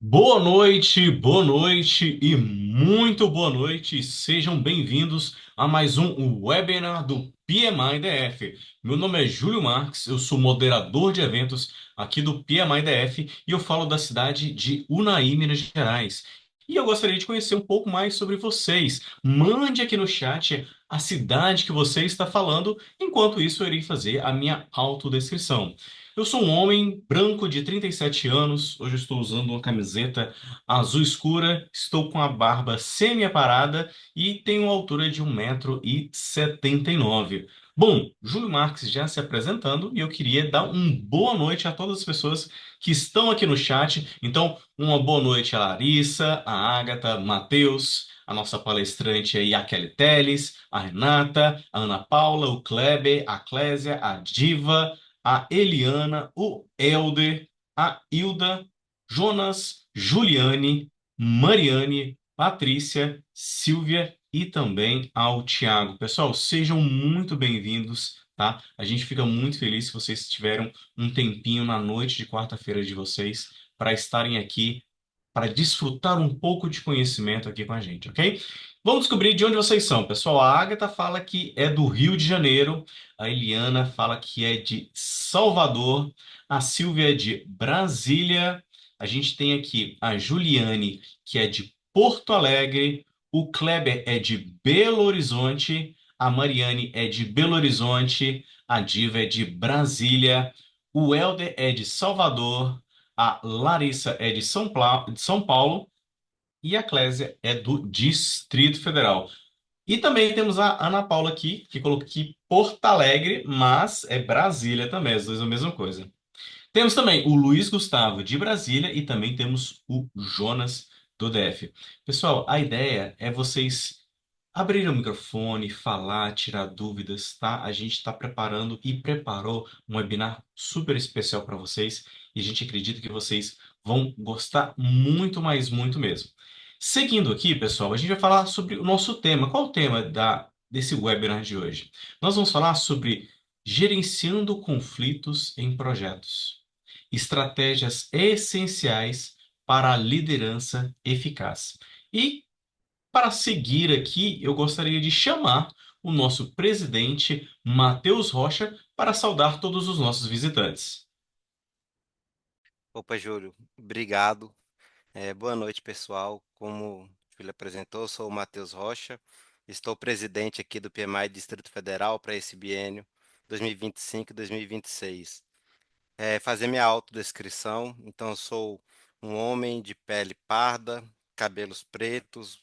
Boa noite e muito boa noite. Sejam bem-vindos a mais um webinar do PMI DF. Meu nome é Júlio Marques, eu sou moderador de eventos aqui do PMI DF e eu falo da cidade de Unai, Minas Gerais. E eu gostaria de conhecer um pouco mais sobre vocês. Mande aqui no chat a cidade que você está falando, enquanto isso eu irei fazer a minha autodescrição. Eu sou um homem branco de 37 anos. Hoje eu estou usando uma camiseta azul escura, estou com a barba semi-aparada e tenho uma altura de 1,79 m. Bom, Júlio Marques já se apresentando e eu queria dar uma boa noite a todas as pessoas que estão aqui no chat. Então, uma boa noite a Larissa, a Ágata, Matheus, a nossa palestrante aí, a Kelly Teles, a Renata, a Ana Paula, o Kleber, a Clésia, a Diva, a Eliana, o Elder, a Hilda, Jonas, Juliane, Mariane, Patrícia, Silvia e também ao Tiago. Pessoal, sejam muito bem-vindos, tá? A gente fica muito feliz se vocês tiveram um tempinho na noite de quarta-feira de vocês para estarem aqui, para desfrutar um pouco de conhecimento aqui com a gente, ok? Vamos descobrir de onde vocês são, pessoal. A Agatha fala que é do Rio de Janeiro, a Eliana fala que é de Salvador, a Silvia é de Brasília, a gente tem aqui a Juliane, que é de Porto Alegre, o Kleber é de Belo Horizonte, a Mariane é de Belo Horizonte, a Diva é de Brasília, o Helder é de Salvador, a Larissa é de São Paulo e a Clésia é do Distrito Federal. E também temos a Ana Paula aqui, que colocou aqui Porto Alegre, mas é Brasília também, as duas são a mesma coisa. Temos também o Luiz Gustavo de Brasília e também temos o Jonas do DF. Pessoal, a ideia é vocês abrirem o microfone, falar, tirar dúvidas, tá? A gente está preparando e preparou um webinar super especial para vocês e a gente acredita que vocês vão gostar muito, mais muito mesmo. Seguindo aqui, pessoal, a gente vai falar sobre o nosso tema. Qual o tema desse webinar de hoje? Nós vamos falar sobre gerenciando conflitos em projetos. Estratégias essenciais para a liderança eficaz. E para seguir aqui, eu gostaria de chamar o nosso presidente, Matheus Rocha, para saudar todos os nossos visitantes. Opa, Júlio, obrigado. Boa noite, pessoal. Como o Júlio apresentou, eu sou o Matheus Rocha, estou presidente aqui do PMI Distrito Federal para esse biênio 2025 e 2026. Fazer minha autodescrição, então eu sou um homem de pele parda, cabelos pretos,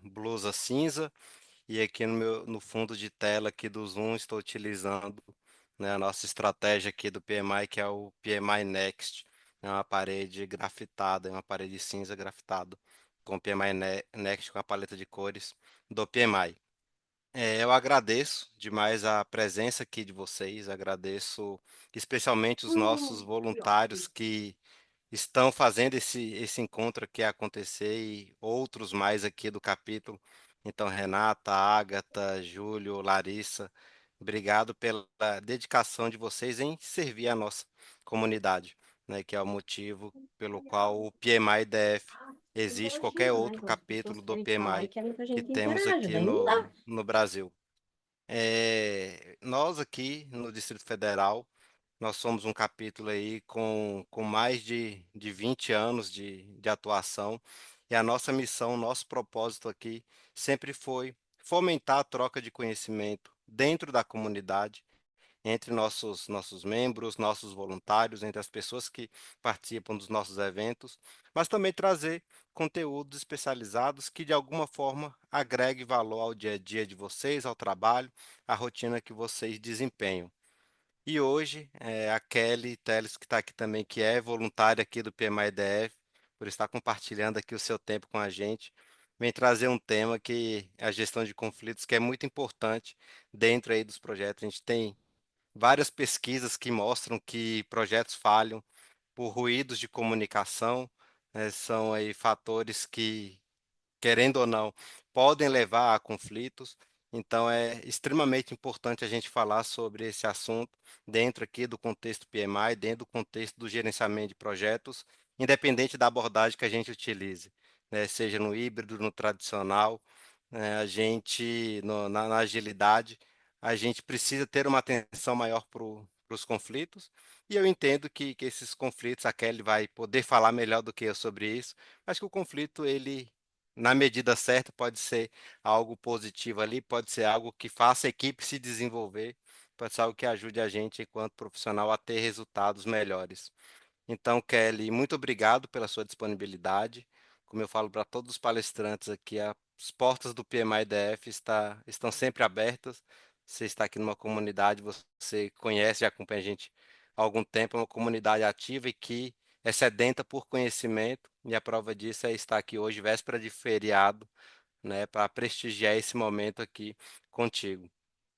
blusa cinza, e aqui no fundo de tela aqui do Zoom estou utilizando, né, a nossa estratégia aqui do PMI, que é o PMI Next. É uma parede grafitada, é uma parede cinza grafitada com o PMI Next, com a paleta de cores do PMI. Eu agradeço demais a presença aqui de vocês, agradeço especialmente os nossos voluntários que estão fazendo esse encontro aqui acontecer e outros mais aqui do capítulo. Então, Renata, Ágata, Júlio, Larissa, obrigado pela dedicação de vocês em servir a nossa comunidade, né, que é o motivo pelo qual o PMI DF existe, qualquer outro capítulo do PMI que temos aqui no Brasil. Nós aqui no Distrito Federal, nós somos um capítulo aí com mais de 20 anos de atuação, e a nossa missão, nosso propósito aqui sempre foi fomentar a troca de conhecimento dentro da comunidade, entre nossos membros, nossos voluntários, entre as pessoas que participam dos nossos eventos, mas também trazer conteúdos especializados que de alguma forma agregue valor ao dia a dia de vocês, ao trabalho, à rotina que vocês desempenham. E hoje, a Kelly Teles, que está aqui também, que é voluntária aqui do PMIDF, por estar compartilhando aqui o seu tempo com a gente, vem trazer um tema que é a gestão de conflitos, que é muito importante dentro aí dos projetos. A gente tem várias pesquisas que mostram que projetos falham por ruídos de comunicação, né, são aí fatores que, querendo ou não, podem levar a conflitos. Então é extremamente importante a gente falar sobre esse assunto dentro aqui do contexto PMI, dentro do contexto do gerenciamento de projetos, independente da abordagem que a gente utilize, né? Seja no híbrido, no tradicional, né? A gente na agilidade, a gente precisa ter uma atenção maior para os conflitos. E eu entendo que esses conflitos, a Kelly vai poder falar melhor do que eu sobre isso, mas que o conflito, ele, na medida certa, pode ser algo positivo ali, pode ser algo que faça a equipe se desenvolver, pode ser algo que ajude a gente, enquanto profissional, a ter resultados melhores. Então, Kelly, muito obrigado pela sua disponibilidade. Como eu falo para todos os palestrantes aqui, as portas do PMI-DF estão sempre abertas. Você está aqui numa comunidade, você conhece, já acompanha a gente há algum tempo, é uma comunidade ativa e que é sedenta por conhecimento, e a prova disso é estar aqui hoje, véspera de feriado, né, para prestigiar esse momento aqui contigo.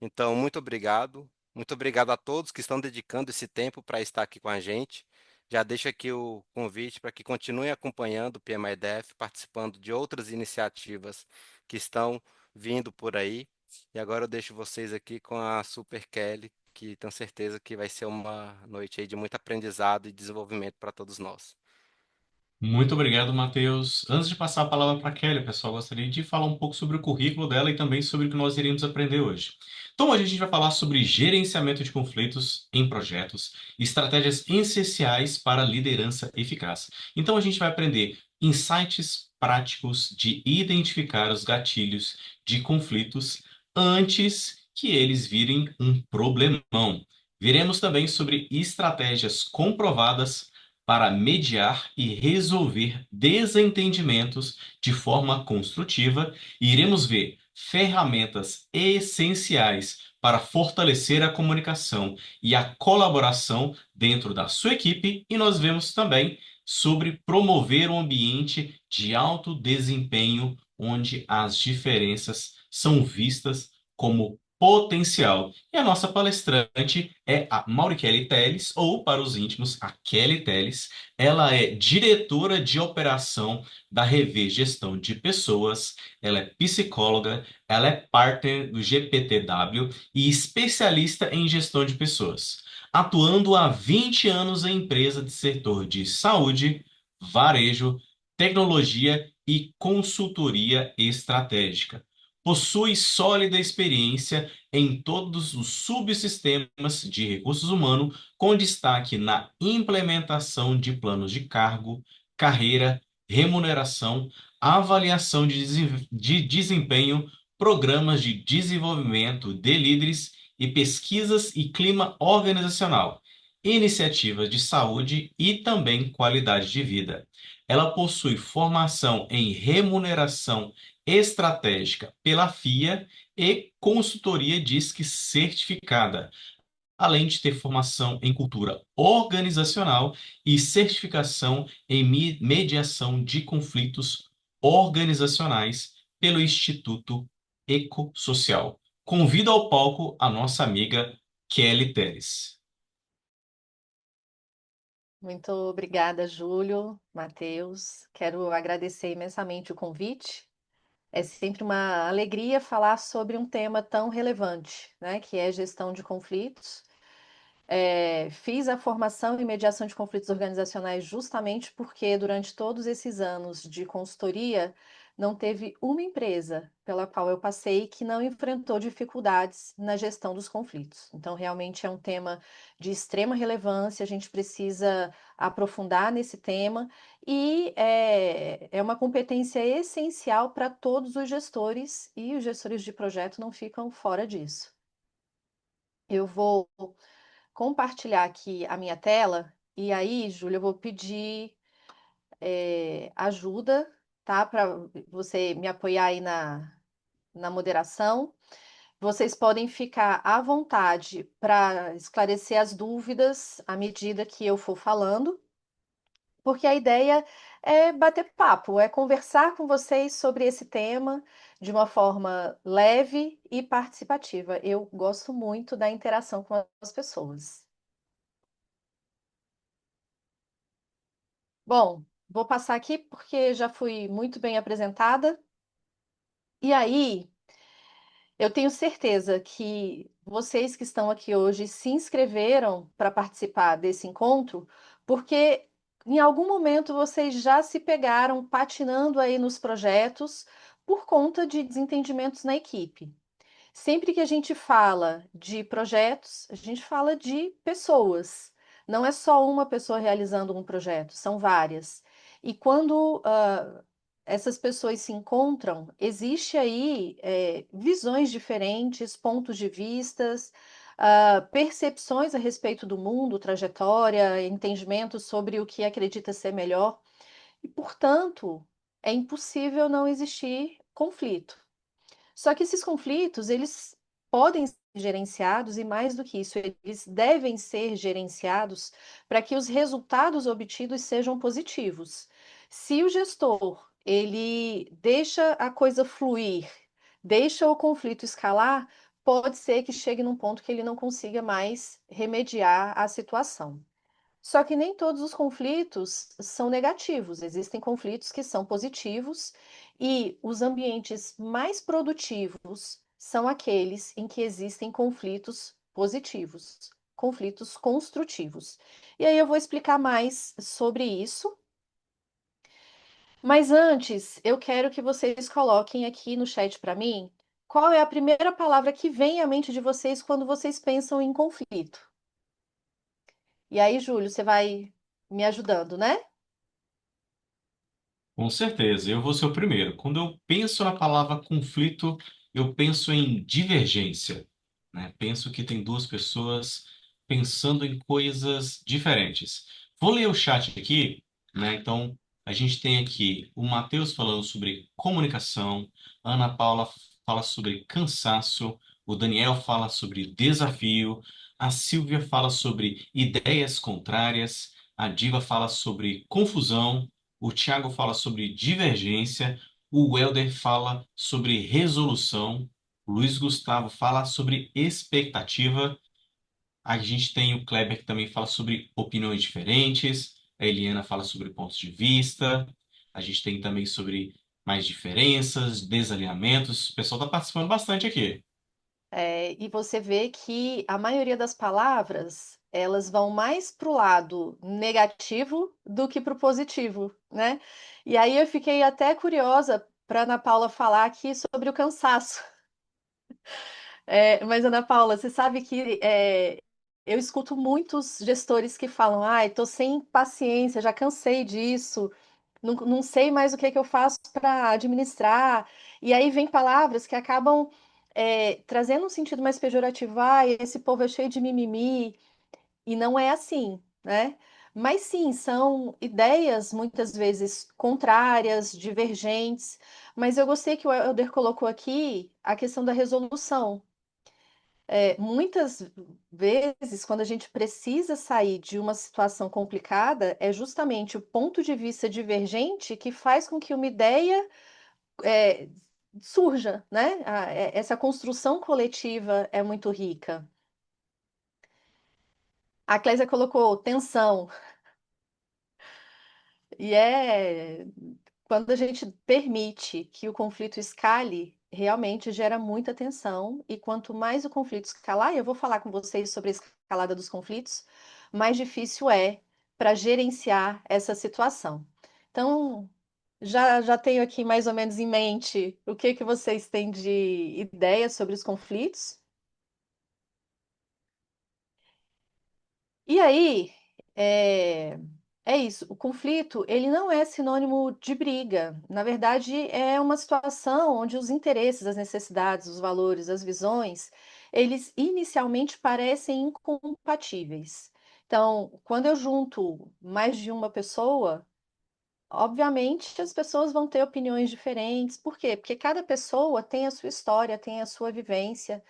Então, muito obrigado. Muito obrigado a todos que estão dedicando esse tempo para estar aqui com a gente. Já deixo aqui o convite para que continuem acompanhando o PMIDF, participando de outras iniciativas que estão vindo por aí. E agora eu deixo vocês aqui com a Super Kelly, que tenho certeza que vai ser uma noite aí de muito aprendizado e desenvolvimento para todos nós. Muito obrigado, Matheus. Antes de passar a palavra para a Kelly, pessoal, gostaria de falar um pouco sobre o currículo dela e também sobre o que nós iremos aprender hoje. Então, hoje a gente vai falar sobre gerenciamento de conflitos em projetos, estratégias essenciais para liderança eficaz. Então, a gente vai aprender insights práticos de identificar os gatilhos de conflitos antes que eles virem um problemão. Veremos também sobre estratégias comprovadas para mediar e resolver desentendimentos de forma construtiva, e iremos ver ferramentas essenciais para fortalecer a comunicação e a colaboração dentro da sua equipe, e nós vemos também sobre promover um ambiente de alto desempenho onde as diferenças são vistas como potencial. E a nossa palestrante é a Maurikele Teles, ou para os íntimos, a Kelly Teles. Ela é diretora de operação da Rever Gestão de Pessoas, ela é psicóloga, ela é partner do GPTW e especialista em gestão de pessoas, atuando há 20 anos em empresa de setor de saúde, varejo, tecnologia e consultoria estratégica. Possui sólida experiência em todos os subsistemas de recursos humanos, com destaque na implementação de planos de cargo, carreira, remuneração, avaliação de desempenho, programas de desenvolvimento de líderes e pesquisas e clima organizacional, iniciativas de saúde e também qualidade de vida. Ela possui formação em remuneração estratégica pela FIA e consultoria DISC certificada, além de ter formação em cultura organizacional e certificação em mediação de conflitos organizacionais pelo Instituto Ecossocial. Convido ao palco a nossa amiga Kelly Teres. Muito obrigada, Júlio, Matheus. Quero agradecer imensamente o convite. É sempre uma alegria falar sobre um tema tão relevante, né, que é gestão de conflitos. Fiz a formação em mediação de conflitos organizacionais justamente porque durante todos esses anos de consultoria não teve uma empresa pela qual eu passei que não enfrentou dificuldades na gestão dos conflitos. Então, realmente é um tema de extrema relevância, a gente precisa aprofundar nesse tema e é uma competência essencial para todos os gestores e os gestores de projeto não ficam fora disso. Eu vou compartilhar aqui a minha tela e aí, Júlia, eu vou pedir ajuda, tá? Para você me apoiar aí na moderação. Vocês podem ficar à vontade para esclarecer as dúvidas à medida que eu for falando, porque a ideia é bater papo, é conversar com vocês sobre esse tema de uma forma leve e participativa. Eu gosto muito da interação com as pessoas. Bom, vou passar aqui porque já fui muito bem apresentada. E aí, Eu tenho certeza que vocês que estão aqui hoje se inscreveram para participar desse encontro, porque em algum momento vocês já se pegaram patinando aí nos projetos por conta de desentendimentos na equipe. Sempre que a gente fala de projetos, a gente fala de pessoas. Não é só uma pessoa realizando um projeto, são várias. E quando essas pessoas se encontram, existe aí visões diferentes, pontos de vistas, percepções a respeito do mundo, trajetória, entendimento sobre o que acredita ser melhor. E, portanto, é impossível não existir conflito. Só que esses conflitos, eles podem ser gerenciados e mais do que isso, eles devem ser gerenciados para que os resultados obtidos sejam positivos. Se o gestor, ele deixa a coisa fluir, deixa o conflito escalar, pode ser que chegue num ponto que ele não consiga mais remediar a situação. Só que nem todos os conflitos são negativos, existem conflitos que são positivos, e os ambientes mais produtivos são aqueles em que existem conflitos positivos, conflitos construtivos. E aí eu vou explicar mais sobre isso, mas antes eu quero que vocês coloquem aqui no chat para mim qual é a primeira palavra que vem à mente de vocês quando vocês pensam em conflito. E aí, Júlio, você vai me ajudando, né? Com certeza, eu vou ser o primeiro. Quando eu penso na palavra conflito, eu penso em divergência, né? Penso que tem duas pessoas pensando em coisas diferentes. Vou ler o chat aqui, né? Então, a gente tem aqui o Matheus falando sobre comunicação, a Ana Paula fala sobre cansaço, o Daniel fala sobre desafio, a Silvia fala sobre ideias contrárias, a Diva fala sobre confusão. O Thiago fala sobre divergência, o Welder fala sobre resolução, o Luiz Gustavo fala sobre expectativa, a gente tem o Kleber que também fala sobre opiniões diferentes, a Eliana fala sobre pontos de vista, a gente tem também sobre mais diferenças, desalinhamentos. O pessoal está participando bastante aqui. E você vê que a maioria das palavras elas vão mais para o lado negativo do que para o positivo, né? E aí eu fiquei até curiosa para Ana Paula falar aqui sobre o cansaço. Mas, Ana Paula, você sabe que eu escuto muitos gestores que falam: ai, tô sem paciência, já cansei disso, não sei mais o que é que eu faço para administrar. E aí vem palavras que acabam trazendo um sentido mais pejorativo. Ai, esse povo é cheio de mimimi. E não é assim, né? Mas sim, são ideias muitas vezes contrárias, divergentes. Mas eu gostei que o Helder colocou aqui a questão da resolução. Muitas vezes, quando a gente precisa sair de uma situação complicada, é justamente o ponto de vista divergente que faz com que uma ideia é, surja, né? Essa construção coletiva é muito rica. A Clésia colocou tensão, e quando a gente permite que o conflito escale, realmente gera muita tensão, e quanto mais o conflito escalar, e eu vou falar com vocês sobre a escalada dos conflitos, mais difícil é para gerenciar essa situação. Então, já tenho aqui mais ou menos em mente o que que vocês têm de ideia sobre os conflitos. E aí, é, é isso. O conflito, ele não é sinônimo de briga. Na verdade, é uma situação onde os interesses, as necessidades, os valores, as visões, eles inicialmente parecem incompatíveis. Então, quando eu junto mais de uma pessoa, obviamente as pessoas vão ter opiniões diferentes. Por quê? Porque cada pessoa tem a sua história, tem a sua vivência.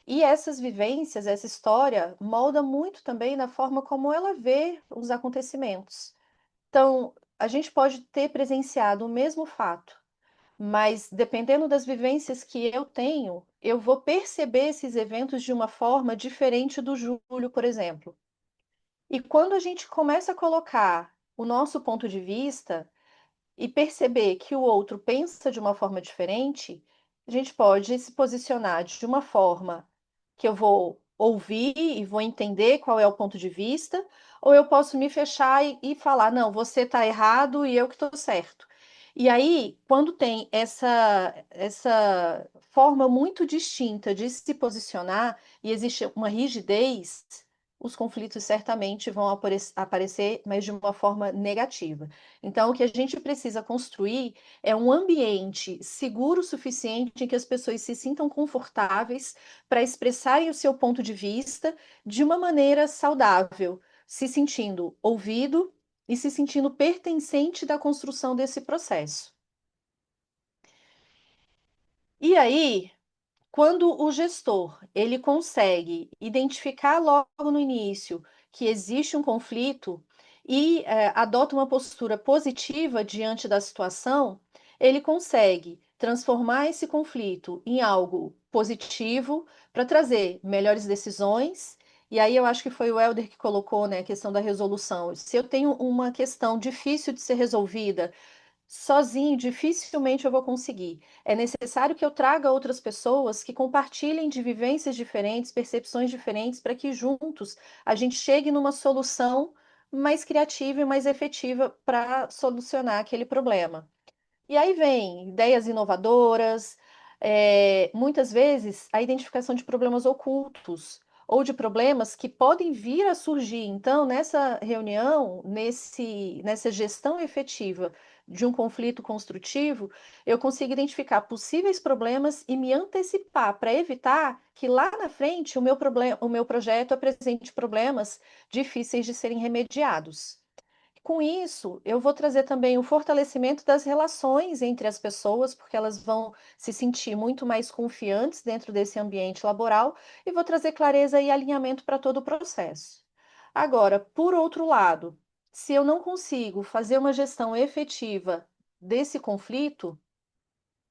E essas vivências, essa história, molda muito também na forma como ela vê os acontecimentos. Então, a gente pode ter presenciado o mesmo fato, mas dependendo das vivências que eu tenho, eu vou perceber esses eventos de uma forma diferente do Júlio, por exemplo. E quando a gente começa a colocar o nosso ponto de vista e perceber que o outro pensa de uma forma diferente, a gente pode se posicionar de uma forma que eu vou ouvir e vou entender qual é o ponto de vista, ou eu posso me fechar e falar, não, você está errado e eu que estou certo. E aí, quando tem essa forma muito distinta de se posicionar e existe uma rigidez, os conflitos certamente vão aparecer, mas de uma forma negativa. Então, o que a gente precisa construir é um ambiente seguro o suficiente em que as pessoas se sintam confortáveis para expressarem o seu ponto de vista de uma maneira saudável, se sentindo ouvido e se sentindo pertencente da construção desse processo. E aí, quando o gestor ele consegue identificar logo no início que existe um conflito e adota uma postura positiva diante da situação, ele consegue transformar esse conflito em algo positivo para trazer melhores decisões. E aí eu acho que foi o Helder que colocou, né, a questão da resolução. Se eu tenho uma questão difícil de ser resolvida, sozinho, dificilmente eu vou conseguir. É necessário que eu traga outras pessoas que compartilhem de vivências diferentes, percepções diferentes, para que juntos a gente chegue numa solução mais criativa e mais efetiva para solucionar aquele problema. E aí vem ideias inovadoras, muitas vezes a identificação de problemas ocultos ou de problemas que podem vir a surgir. Então, nessa reunião, nessa gestão efetiva de um conflito construtivo, eu consigo identificar possíveis problemas e me antecipar para evitar que lá na frente o meu projeto apresente problemas difíceis de serem remediados. Com isso, eu vou trazer também o fortalecimento das relações entre as pessoas, porque elas vão se sentir muito mais confiantes dentro desse ambiente laboral, e vou trazer clareza e alinhamento para todo o processo. Agora, por outro lado, se eu não consigo fazer uma gestão efetiva desse conflito,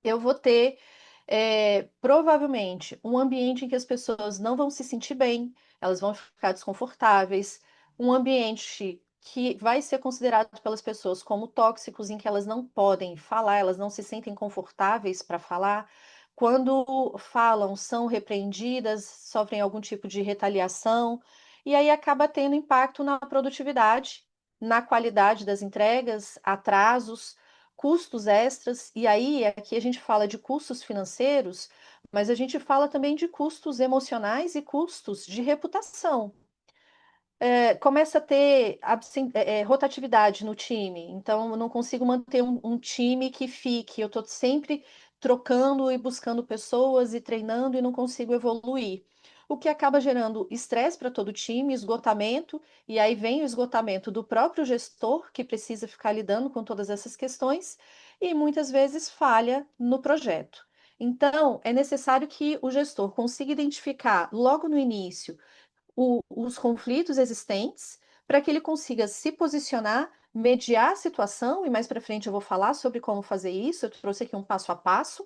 eu vou ter provavelmente um ambiente em que as pessoas não vão se sentir bem, elas vão ficar desconfortáveis, um ambiente que vai ser considerado pelas pessoas como tóxicos, em que elas não podem falar, elas não se sentem confortáveis para falar. Quando falam, são repreendidas, sofrem algum tipo de retaliação, e aí acaba tendo impacto na produtividade, na qualidade das entregas, atrasos, custos extras, e aí aqui a gente fala de custos financeiros, mas a gente fala também de custos emocionais e custos de reputação. Começa a ter rotatividade no time, então eu não consigo manter um time que fique, eu estou sempre trocando e buscando pessoas e treinando e não consigo evoluir. O que acaba gerando estresse para todo o time, esgotamento, e aí vem o esgotamento do próprio gestor, que precisa ficar lidando com todas essas questões, e muitas vezes falha no projeto. Então, é necessário que o gestor consiga identificar logo no início os conflitos existentes, para que ele consiga se posicionar, mediar a situação, e mais para frente eu vou falar sobre como fazer isso. Eu trouxe aqui um passo a passo,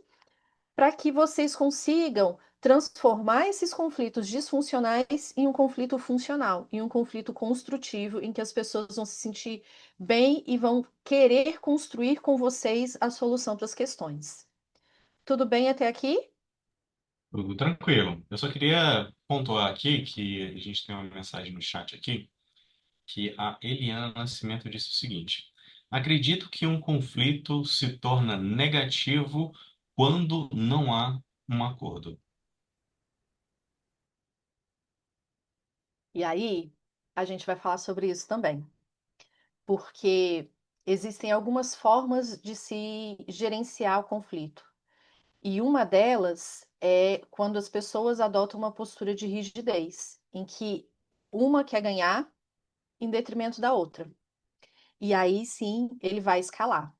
para que vocês consigam transformar esses conflitos disfuncionais em um conflito funcional, em um conflito construtivo, em que as pessoas vão se sentir bem e vão querer construir com vocês a solução para as questões. Tudo bem até aqui? Tudo tranquilo. Eu só queria pontuar aqui que a gente tem uma mensagem no chat aqui, que a Eliana Nascimento disse o seguinte: acredito que um conflito se torna negativo quando não há um acordo. E aí, a gente vai falar sobre isso também, porque existem algumas formas de se gerenciar o conflito. E uma delas é quando as pessoas adotam uma postura de rigidez, em que uma quer ganhar em detrimento da outra. E aí sim ele vai escalar.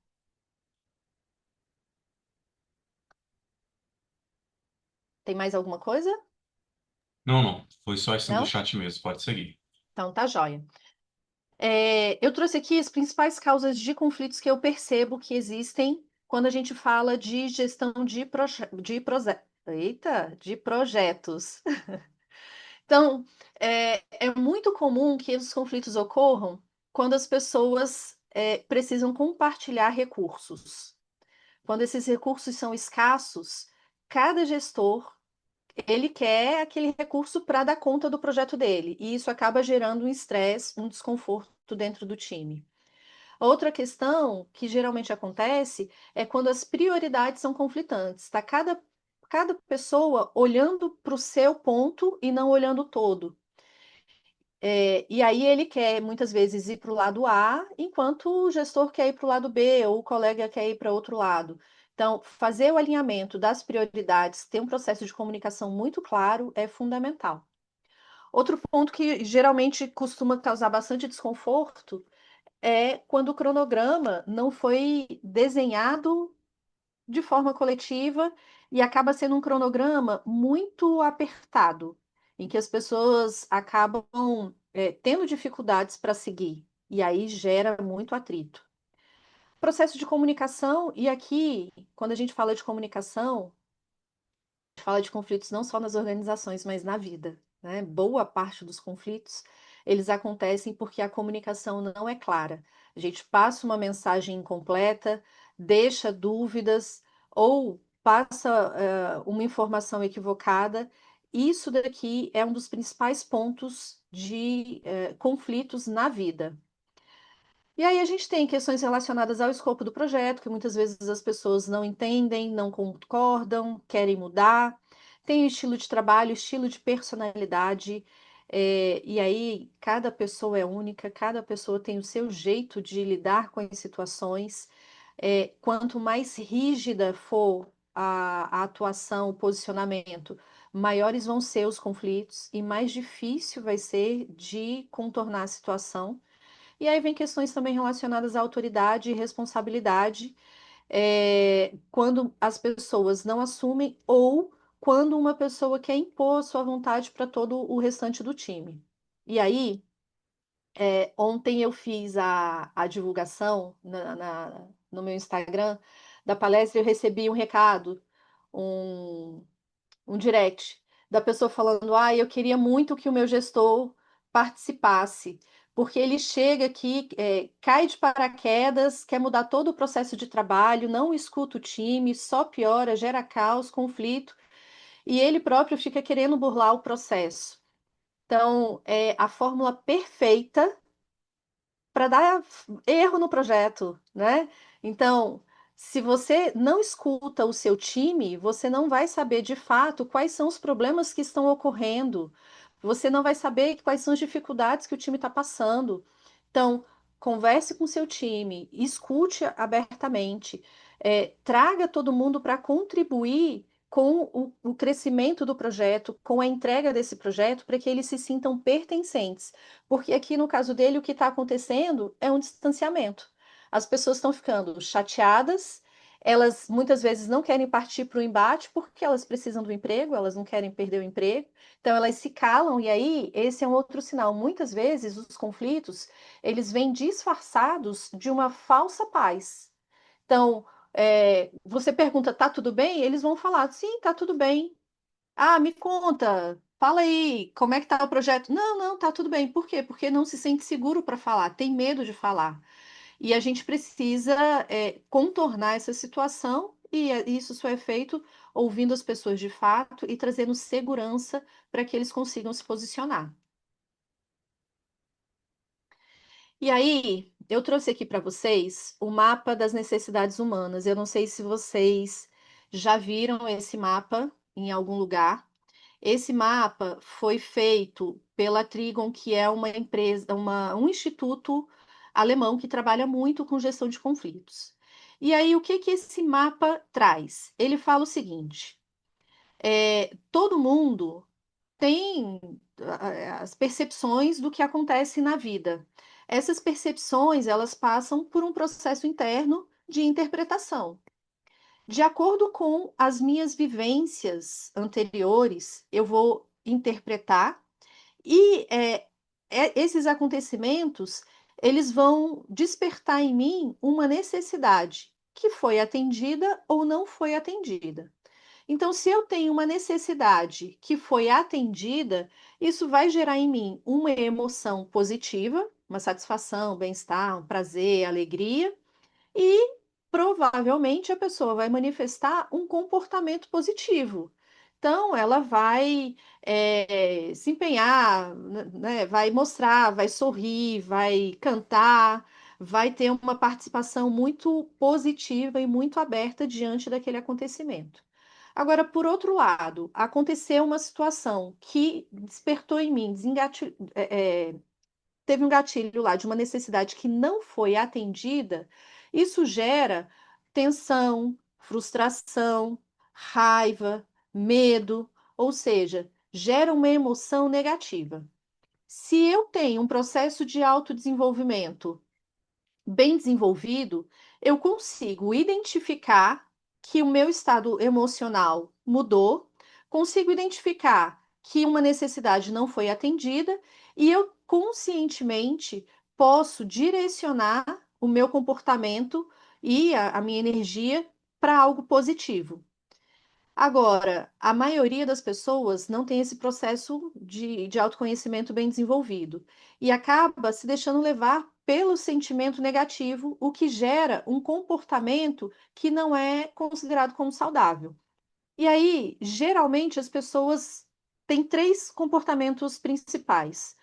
Tem mais alguma coisa? Não, não. Foi só isso do Não? chat mesmo. Pode seguir. Então tá joia. Eu trouxe aqui as principais causas de conflitos que eu percebo que existem quando a gente fala de gestão de projetos. Então, é muito comum que os conflitos ocorram quando as pessoas precisam compartilhar recursos. Quando esses recursos são escassos, cada gestor ele quer aquele recurso para dar conta do projeto dele, e isso acaba gerando um estresse, um desconforto dentro do time. Outra questão que geralmente acontece é quando as prioridades são conflitantes. Está cada pessoa olhando para o seu ponto e não olhando o todo. E aí ele quer muitas vezes ir para o lado A, enquanto o gestor quer ir para o lado B, ou o colega quer ir para outro lado. Então, fazer o alinhamento das prioridades, ter um processo de comunicação muito claro é fundamental. Outro ponto que geralmente costuma causar bastante desconforto é quando o cronograma não foi desenhado de forma coletiva e acaba sendo um cronograma muito apertado, em que as pessoas acabam tendo dificuldades para seguir, e aí gera muito atrito. Processo de comunicação, e aqui, quando a gente fala de comunicação, a gente fala de conflitos não só nas organizações, mas na vida, né? Boa parte dos conflitos, eles acontecem porque a comunicação não é clara. A gente passa uma mensagem incompleta, deixa dúvidas ou passa uma informação equivocada. Isso daqui é um dos principais pontos de conflitos na vida. E aí a gente tem questões relacionadas ao escopo do projeto, que muitas vezes as pessoas não entendem, não concordam, querem mudar. Tem o estilo de trabalho, estilo de personalidade, e aí cada pessoa é única, cada pessoa tem o seu jeito de lidar com as situações. Quanto mais rígida for a atuação, o posicionamento, maiores vão ser os conflitos e mais difícil vai ser de contornar a situação. E aí vem questões também relacionadas à autoridade e responsabilidade, quando as pessoas não assumem ou quando uma pessoa quer impor a sua vontade para todo o restante do time. E aí, ontem eu fiz a divulgação no meu Instagram da palestra, eu recebi um recado, um, um direct da pessoa falando: ah, eu queria muito que o meu gestor participasse, porque ele chega aqui, cai de paraquedas, quer mudar todo o processo de trabalho, não escuta o time, só piora, gera caos, conflito, e ele próprio fica querendo burlar o processo. Então, é a fórmula perfeita para dar erro no projeto, né? Então, se você não escuta o seu time, você não vai saber de fato quais são os problemas que estão ocorrendo, você não vai saber quais são as dificuldades que o time está passando. Então, converse com o seu time, escute abertamente, traga todo mundo para contribuir com o crescimento do projeto, com a entrega desse projeto, para que eles se sintam pertencentes. Porque aqui no caso dele, o que está acontecendo é um distanciamento. As pessoas estão ficando chateadas, elas muitas vezes não querem partir para o embate porque elas precisam do emprego, elas não querem perder o emprego, então elas se calam, e aí esse é um outro sinal. Muitas vezes os conflitos eles vêm disfarçados de uma falsa paz. Então, você pergunta, tá tudo bem? Eles vão falar, sim, tá tudo bem. Ah, me conta, fala aí, como é que tá o projeto? Não, não, tá tudo bem. Por quê? Porque não se sente seguro para falar, tem medo de falar. E a gente precisa contornar essa situação, e isso só é feito ouvindo as pessoas de fato e trazendo segurança para que eles consigam se posicionar. E aí, eu trouxe aqui para vocês o mapa das necessidades humanas. Eu não sei se vocês já viram esse mapa em algum lugar. Esse mapa foi feito pela Trigon, que é uma empresa, um instituto alemão que trabalha muito com gestão de conflitos. E aí, o que que esse mapa traz? Ele fala o seguinte: todo mundo tem as percepções do que acontece na vida. Essas percepções, elas passam por um processo interno de interpretação. De acordo com as minhas vivências anteriores, eu vou interpretar e esses acontecimentos eles vão despertar em mim uma necessidade que foi atendida ou não foi atendida. Então, se eu tenho uma necessidade que foi atendida, isso vai gerar em mim uma emoção positiva, uma satisfação, bem-estar, um prazer, alegria, e provavelmente a pessoa vai manifestar um comportamento positivo. Então, ela vai se empenhar, né, vai mostrar, vai sorrir, vai cantar, vai ter uma participação muito positiva e muito aberta diante daquele acontecimento. Agora, por outro lado, aconteceu uma situação que despertou em mim, teve um gatilho lá de uma necessidade que não foi atendida, isso gera tensão, frustração, raiva, medo, ou seja, gera uma emoção negativa. Se eu tenho um processo de autodesenvolvimento bem desenvolvido, eu consigo identificar que o meu estado emocional mudou, consigo identificar que uma necessidade não foi atendida e eu conscientemente posso direcionar o meu comportamento e a minha energia para algo positivo. Agora, a maioria das pessoas não tem esse processo de autoconhecimento bem desenvolvido e acaba se deixando levar pelo sentimento negativo, o que gera um comportamento que não é considerado como saudável. E aí, geralmente, as pessoas têm três comportamentos principais.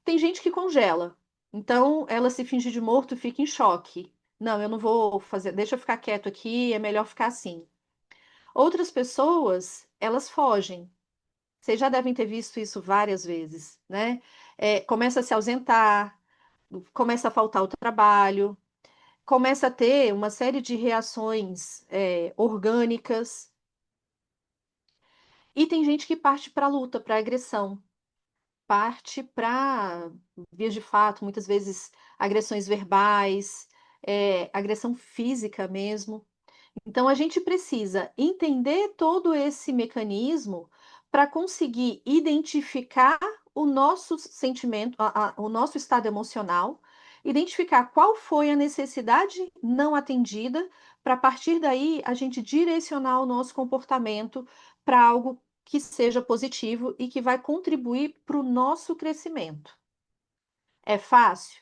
Tem gente que congela, então ela se finge de morto e fica em choque. Não, eu não vou fazer, deixa eu ficar quieto aqui, é melhor ficar assim. Outras pessoas, elas fogem. Vocês já devem ter visto isso várias vezes, né? Começa a se ausentar, começa a faltar o trabalho, começa a ter uma série de reações, orgânicas. E tem gente que parte para a luta, para a agressão, parte para vias de fato, muitas vezes agressões verbais, agressão física mesmo. Então, a gente precisa entender todo esse mecanismo para conseguir identificar o nosso sentimento, o nosso estado emocional, identificar qual foi a necessidade não atendida, para a partir daí a gente direcionar o nosso comportamento para algo que seja positivo e que vai contribuir para o nosso crescimento. É fácil?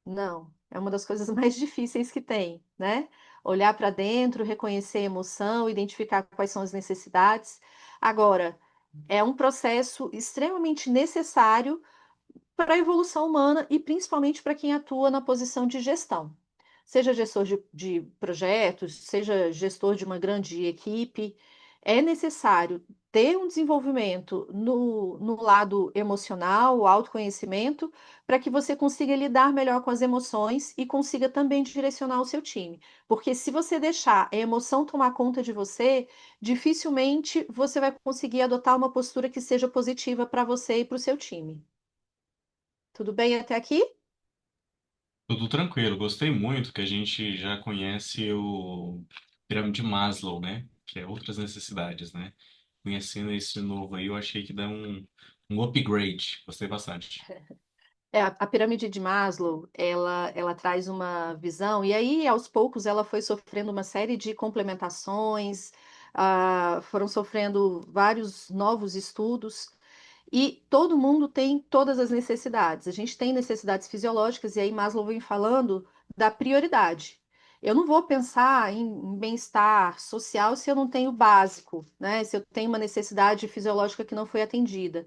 Não, é uma das coisas mais difíceis que tem, né? Olhar para dentro, reconhecer a emoção, identificar quais são as necessidades. Agora, é um processo extremamente necessário para a evolução humana e principalmente para quem atua na posição de gestão. Seja gestor de projetos, seja gestor de uma grande equipe, é necessário ter um desenvolvimento no lado emocional, o autoconhecimento, para que você consiga lidar melhor com as emoções e consiga também direcionar o seu time. Porque se você deixar a emoção tomar conta de você, dificilmente você vai conseguir adotar uma postura que seja positiva para você e para o seu time. Tudo bem até aqui? Tudo tranquilo, gostei muito que a gente já conhece o pirâmide de Maslow, né? Que é outras necessidades, né? Conhecendo esse novo aí, eu achei que dá um upgrade. Gostei bastante. A pirâmide de Maslow, ela traz uma visão, e aí, aos poucos, ela foi sofrendo uma série de complementações, foram sofrendo vários novos estudos, e todo mundo tem todas as necessidades. A gente tem necessidades fisiológicas, e aí Maslow vem falando da prioridade. Eu não vou pensar em bem-estar social se eu não tenho o básico, né? Se eu tenho uma necessidade fisiológica que não foi atendida.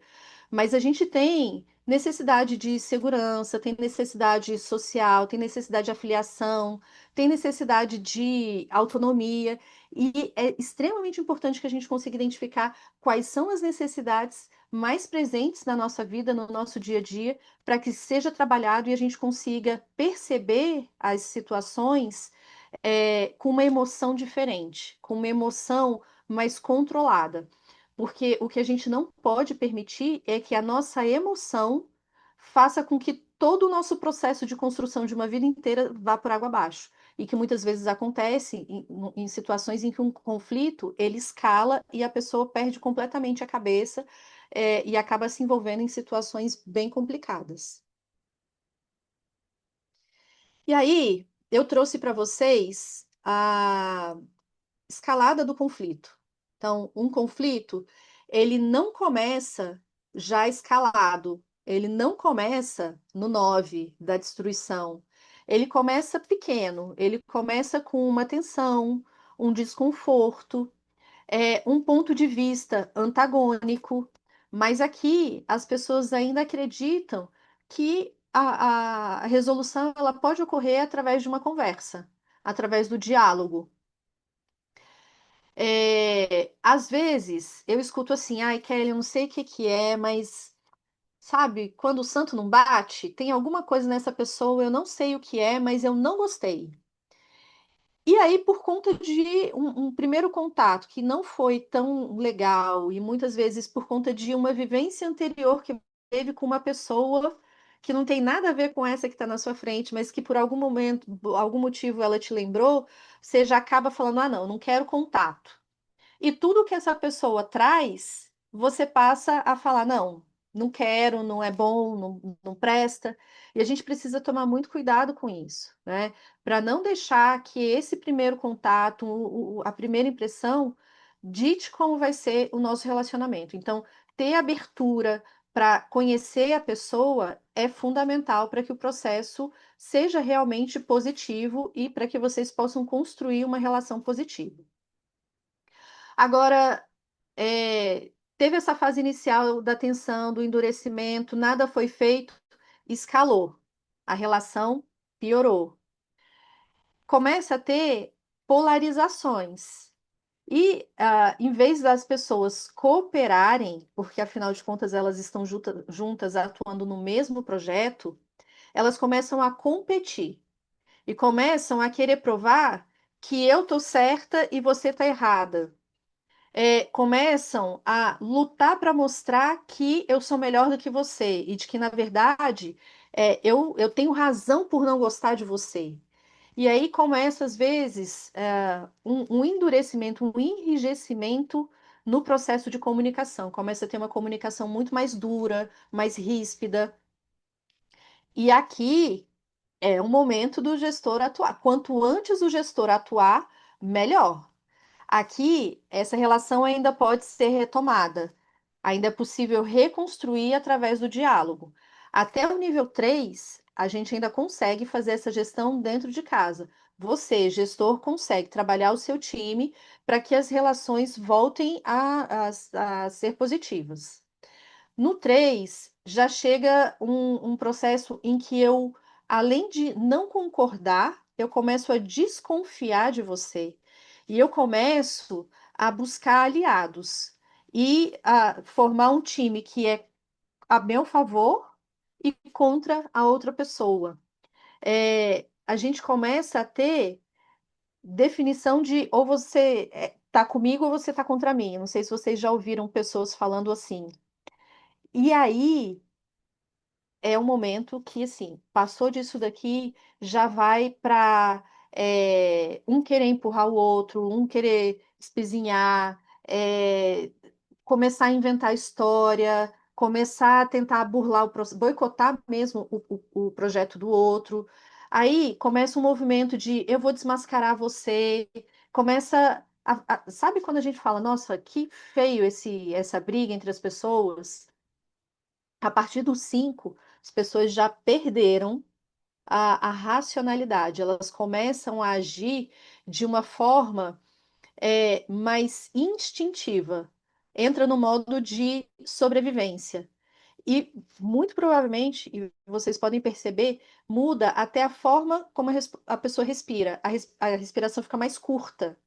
Mas a gente tem necessidade de segurança, tem necessidade social, tem necessidade de afiliação, tem necessidade de autonomia, e é extremamente importante que a gente consiga identificar quais são as necessidades mais presentes na nossa vida, no nosso dia a dia, para que seja trabalhado e a gente consiga perceber as situações com uma emoção diferente, com uma emoção mais controlada. Porque o que a gente não pode permitir é que a nossa emoção faça com que todo o nosso processo de construção de uma vida inteira vá por água abaixo. E que muitas vezes acontece em situações em que um conflito ele escala e a pessoa perde completamente a cabeça, e acaba se envolvendo em situações bem complicadas. E aí, eu trouxe para vocês a escalada do conflito. Então, um conflito, ele não começa já escalado, ele não começa no 9 da destruição. ele começa pequeno, ele começa com uma tensão, um desconforto, um ponto de vista antagônico, mas aqui as pessoas ainda acreditam que a resolução ela pode ocorrer através de uma conversa, através do diálogo. Às vezes eu escuto assim, ai, Kelly, eu não sei o que que é, mas sabe, quando o santo não bate, tem alguma coisa nessa pessoa, eu não sei o que é, mas eu não gostei. E aí, por conta de um primeiro contato que não foi tão legal, e muitas vezes por conta de uma vivência anterior que teve com uma pessoa que não tem nada a ver com essa que está na sua frente, mas que por algum momento, por algum motivo ela te lembrou, você já acaba falando: ah, não, não quero contato. E tudo que essa pessoa traz, você passa a falar: não, não quero, não é bom, não, não presta. E a gente precisa tomar muito cuidado com isso, né? Para não deixar que esse primeiro contato, a primeira impressão, dite como vai ser o nosso relacionamento. Então, ter abertura para conhecer a pessoa é fundamental para que o processo seja realmente positivo e para que vocês possam construir uma relação positiva. Agora, teve essa fase inicial da tensão, do endurecimento, nada foi feito, escalou. A relação piorou. Começa a ter polarizações. E, em vez das pessoas cooperarem, porque afinal de contas elas estão juntas atuando no mesmo projeto, elas começam a competir e começam a querer provar que eu tô certa e você tá errada. Começam a lutar para mostrar que eu sou melhor do que você e de que, na verdade, eu tenho razão por não gostar de você. E aí começa, às vezes, um endurecimento, um enrijecimento no processo de comunicação. Começa a ter uma comunicação muito mais dura, mais ríspida. E aqui é o momento do gestor atuar. Quanto antes o gestor atuar, melhor. Aqui, essa relação ainda pode ser retomada. Ainda é possível reconstruir através do diálogo. Até o nível 3, a gente ainda consegue fazer essa gestão dentro de casa. Você, gestor, consegue trabalhar o seu time para que as relações voltem a ser positivas. No 3 já chega um processo em que eu, além de não concordar, eu começo a desconfiar de você. E eu começo a buscar aliados e a formar um time que é a meu favor e contra a outra pessoa. A gente começa a ter definição de ou você está comigo ou você está contra mim. Não sei se vocês já ouviram pessoas falando assim. E aí é um momento que, assim, passou disso daqui, já vai para um querer empurrar o outro, um querer espizinhar, começar a inventar história, começar a tentar burlar boicotar mesmo o projeto do outro. Aí começa um movimento de eu vou desmascarar você, começa sabe quando a gente fala, nossa, que feio essa briga entre as pessoas? A partir do 5, as pessoas já perderam a racionalidade, elas começam a agir de uma forma mais instintiva, entra no modo de sobrevivência. E muito provavelmente, e vocês podem perceber, muda até a forma como a pessoa respira. A respiração fica mais curta.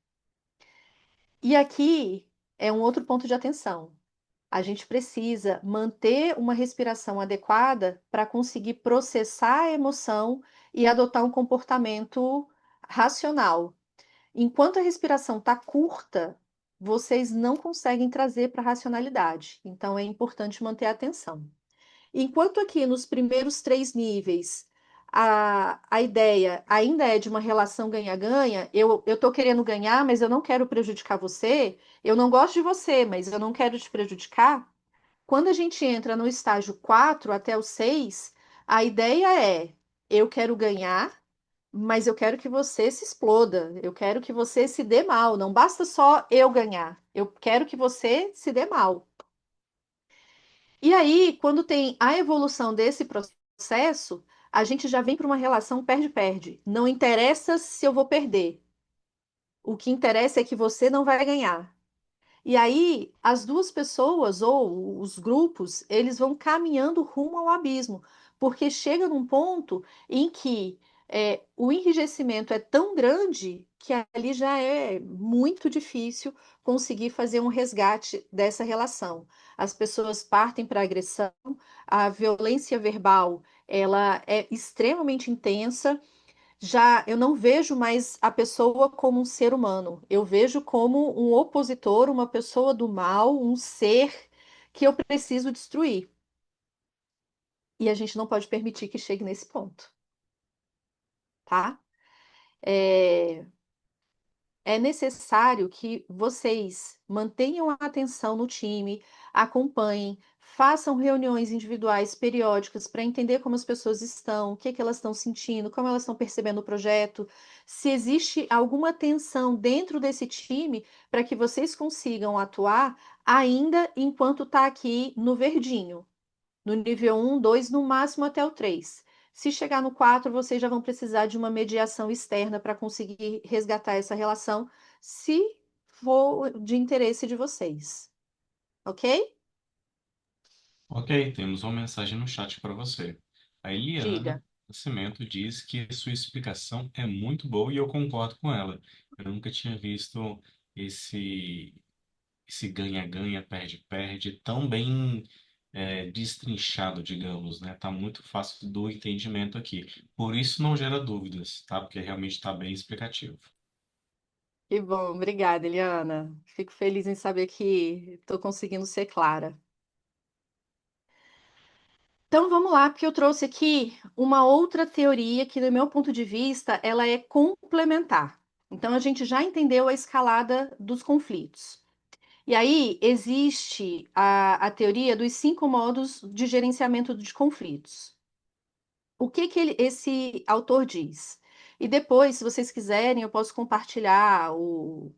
E aqui é um outro ponto de atenção. A gente precisa manter uma respiração adequada para conseguir processar a emoção e adotar um comportamento racional. Enquanto a respiração está curta, vocês não conseguem trazer para a racionalidade. Então, é importante manter a atenção. Enquanto aqui nos primeiros 3 níveis, a ideia ainda é de uma relação ganha-ganha, eu estou querendo ganhar, mas eu não quero prejudicar você, eu não gosto de você, mas eu não quero te prejudicar. Quando a gente entra no estágio 4 até o 6, a ideia é: eu quero ganhar, mas eu quero que você se exploda, eu quero que você se dê mal. Não basta só eu ganhar, eu quero que você se dê mal. E aí, quando tem a evolução desse processo, a gente já vem para uma relação perde-perde. Não interessa se eu vou perder. O que interessa é que você não vai ganhar. E aí, as duas pessoas ou os grupos, eles vão caminhando rumo ao abismo, porque chega num ponto em que o enrijecimento é tão grande que ali já é muito difícil conseguir fazer um resgate dessa relação. As pessoas partem para a agressão, a violência verbal, ela é extremamente intensa. Já eu não vejo mais a pessoa como um ser humano. Eu vejo como um opositor, uma pessoa do mal, um ser que eu preciso destruir. E a gente não pode permitir que chegue nesse ponto, tá? É, é necessário que vocês mantenham a atenção no time, acompanhem, façam reuniões individuais periódicas para entender como as pessoas estão, o que que elas estão sentindo, como elas estão percebendo o projeto, se existe alguma tensão dentro desse time para que vocês consigam atuar ainda enquanto está aqui no verdinho, no nível um, 2, no máximo até o 3. Se chegar no 4, vocês já vão precisar de uma mediação externa para conseguir resgatar essa relação, se for de interesse de vocês. Ok? Ok, temos uma mensagem no chat para você. A Eliana Diga. Nascimento diz que sua explicação é muito boa e eu concordo com ela. Eu nunca tinha visto esse esse ganha-ganha, perde-perde tão bem destrinchado, digamos, né? Tá muito fácil do entendimento aqui. Por isso não gera dúvidas, tá? Porque realmente está bem explicativo. Que bom, obrigada, Eliana. Fico feliz em saber que estou conseguindo ser clara. Então vamos lá, porque eu trouxe aqui uma outra teoria que, do meu ponto de vista, ela é complementar. Então a gente já entendeu a escalada dos conflitos. E aí existe a teoria dos 5 modos de gerenciamento de conflitos. O que que esse autor diz? E depois, se vocês quiserem, eu posso compartilhar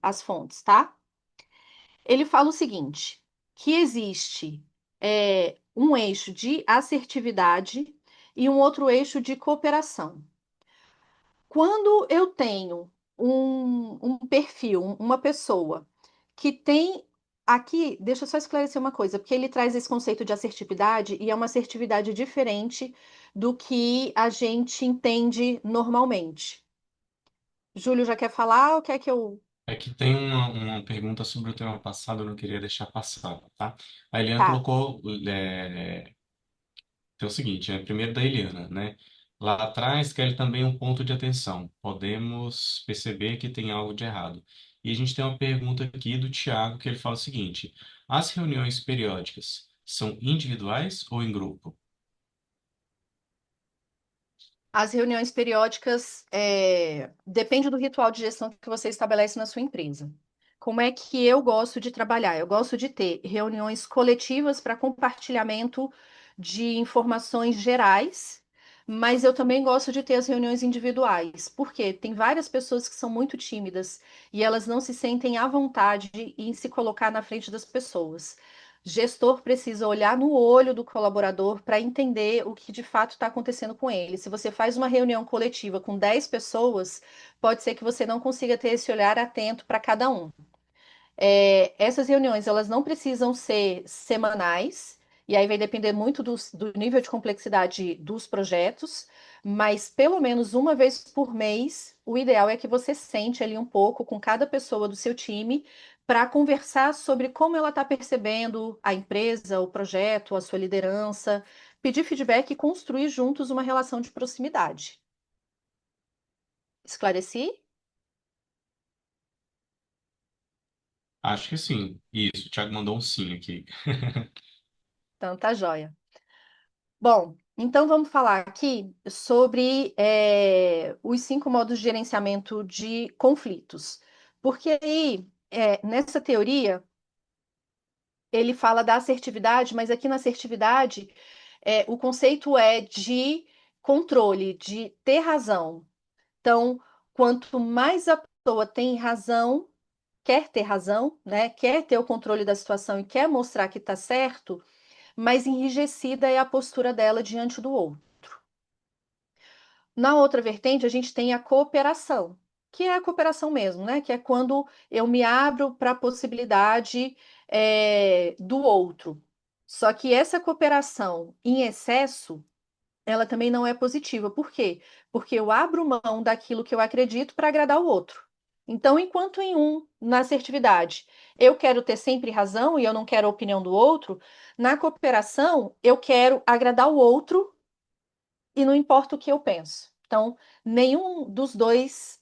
as fontes, tá? Ele fala o seguinte, que existe um eixo de assertividade e um outro eixo de cooperação. Quando eu tenho um perfil, uma pessoa que tem. Aqui, deixa eu só esclarecer uma coisa, porque ele traz esse conceito de assertividade e é uma assertividade diferente do que a gente entende normalmente. Júlio já quer falar ou quer que eu. É que tem uma pergunta sobre o tema passado, eu não queria deixar passar, tá? A Eliana Tá. colocou é o seguinte, primeiro da Eliana, né? Lá atrás, quer também um ponto de atenção. Podemos perceber que tem algo de errado. E a gente tem uma pergunta aqui do Tiago, que ele fala o seguinte: as reuniões periódicas são individuais ou em grupo? As reuniões periódicas depende do ritual de gestão que você estabelece na sua empresa. Como é que eu gosto de trabalhar? Eu gosto de ter reuniões coletivas para compartilhamento de informações gerais, mas eu também gosto de ter as reuniões individuais, porque tem várias pessoas que são muito tímidas e elas não se sentem à vontade em se colocar na frente das pessoas. Gestor precisa olhar no olho do colaborador para entender o que de fato está acontecendo com ele. Se você faz uma reunião coletiva com 10 pessoas, pode ser que você não consiga ter esse olhar atento para cada um. Essas reuniões, elas não precisam ser semanais, e aí vai depender muito do nível de complexidade dos projetos, mas pelo menos uma vez por mês, o ideal é que você sente ali um pouco com cada pessoa do seu time para conversar sobre como ela está percebendo a empresa, o projeto, a sua liderança, pedir feedback e construir juntos uma relação de proximidade. Esclareci? Acho que sim. Isso, o Tiago mandou um sim aqui. Então tá joia. Bom, então vamos falar aqui sobre os 5 modos de gerenciamento de conflitos. Porque aí, nessa teoria, ele fala da assertividade, mas aqui na assertividade, o conceito é de controle, de ter razão. Então, quanto mais a pessoa tem razão, quer ter razão, né, quer ter o controle da situação e quer mostrar que está certo, mais enrijecida é a postura dela diante do outro. Na outra vertente, a gente tem a cooperação, que é a cooperação mesmo, né? Que é quando eu me abro para a possibilidade do outro. Só que essa cooperação em excesso, ela também não é positiva. Por quê? Porque eu abro mão daquilo que eu acredito para agradar o outro. Então, enquanto na assertividade, eu quero ter sempre razão e eu não quero a opinião do outro, na cooperação, eu quero agradar o outro e não importa o que eu penso. Então, nenhum dos dois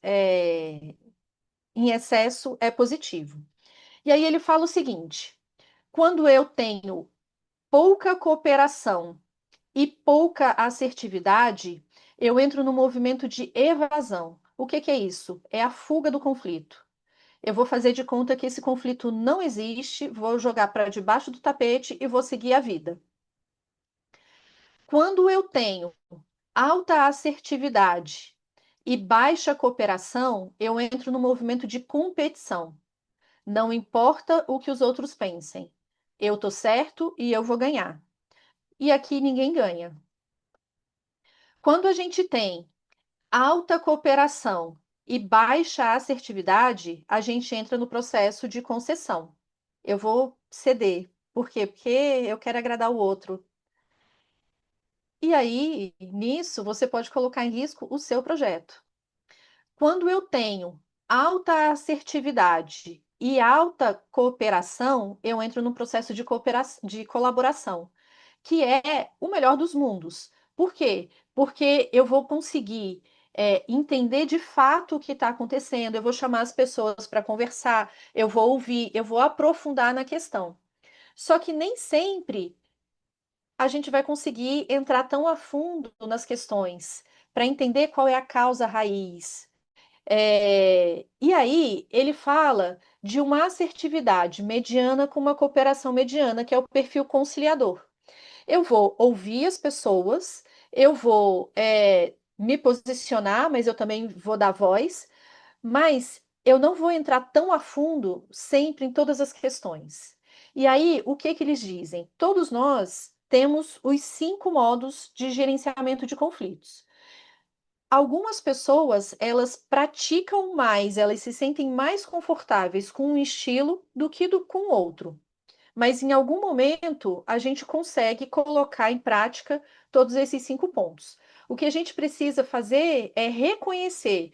em excesso é positivo. E aí ele fala o seguinte: quando eu tenho pouca cooperação e pouca assertividade, eu entro no movimento de evasão. O que que é isso? É a fuga do conflito. Eu vou fazer de conta que esse conflito não existe, vou jogar para debaixo do tapete e vou seguir a vida. Quando eu tenho alta assertividade e baixa cooperação, eu entro no movimento de competição. Não importa o que os outros pensem. Eu tô certo e eu vou ganhar. E aqui ninguém ganha. Quando a gente tem alta cooperação e baixa assertividade, a gente entra no processo de concessão. Eu vou ceder. Por quê? Porque eu quero agradar o outro. E aí, nisso, você pode colocar em risco o seu projeto. Quando eu tenho alta assertividade e alta cooperação, eu entro no processo de de colaboração, que é o melhor dos mundos. Por quê? Porque eu vou conseguir entender de fato o que está acontecendo, eu vou chamar as pessoas para conversar, eu vou ouvir, eu vou aprofundar na questão. Só que nem sempre a gente vai conseguir entrar tão a fundo nas questões para entender qual é a causa raiz. E aí, ele fala de uma assertividade mediana com uma cooperação mediana, que é o perfil conciliador. Eu vou ouvir as pessoas, eu vou me posicionar, mas eu também vou dar voz, mas eu não vou entrar tão a fundo sempre em todas as questões. E aí, o que que eles dizem? Todos nós temos os 5 modos de gerenciamento de conflitos. Algumas pessoas, elas praticam mais, elas se sentem mais confortáveis com um estilo do que com outro. Mas em algum momento a gente consegue colocar em prática todos esses 5 pontos. O que a gente precisa fazer é reconhecer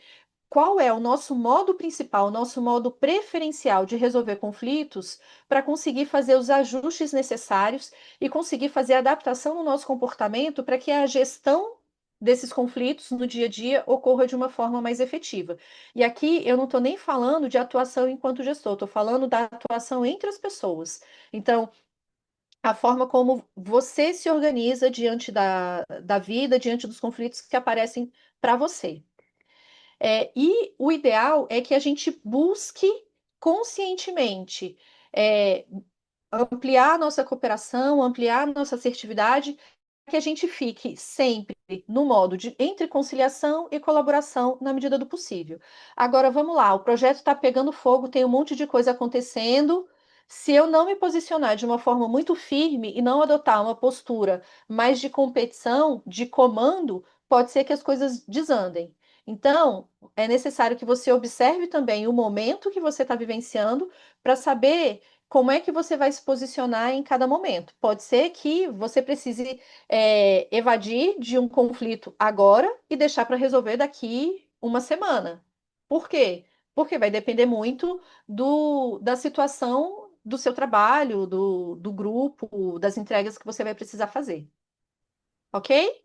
qual é o nosso modo principal, o nosso modo preferencial de resolver conflitos, para conseguir fazer os ajustes necessários e conseguir fazer adaptação no nosso comportamento para que a gestão desses conflitos no dia a dia ocorra de uma forma mais efetiva. E aqui eu não estou nem falando de atuação enquanto gestor, estou falando da atuação entre as pessoas. Então, a forma como você se organiza diante da vida, diante dos conflitos que aparecem para você. E o ideal é que a gente busque conscientemente é, ampliar a nossa cooperação, ampliar a nossa assertividade, que a gente fique sempre no modo de entre conciliação e colaboração na medida do possível. Agora vamos lá, o projeto está pegando fogo, tem um monte de coisa acontecendo. Se eu não me posicionar de uma forma muito firme e não adotar uma postura mais de competição, de comando, pode ser que as coisas desandem. Então, é necessário que você observe também o momento que você está vivenciando para saber como é que você vai se posicionar em cada momento. Pode ser que você precise evadir de um conflito agora e deixar para resolver daqui uma semana. Por quê? Porque vai depender muito da situação do seu trabalho, do grupo, das entregas que você vai precisar fazer. Ok?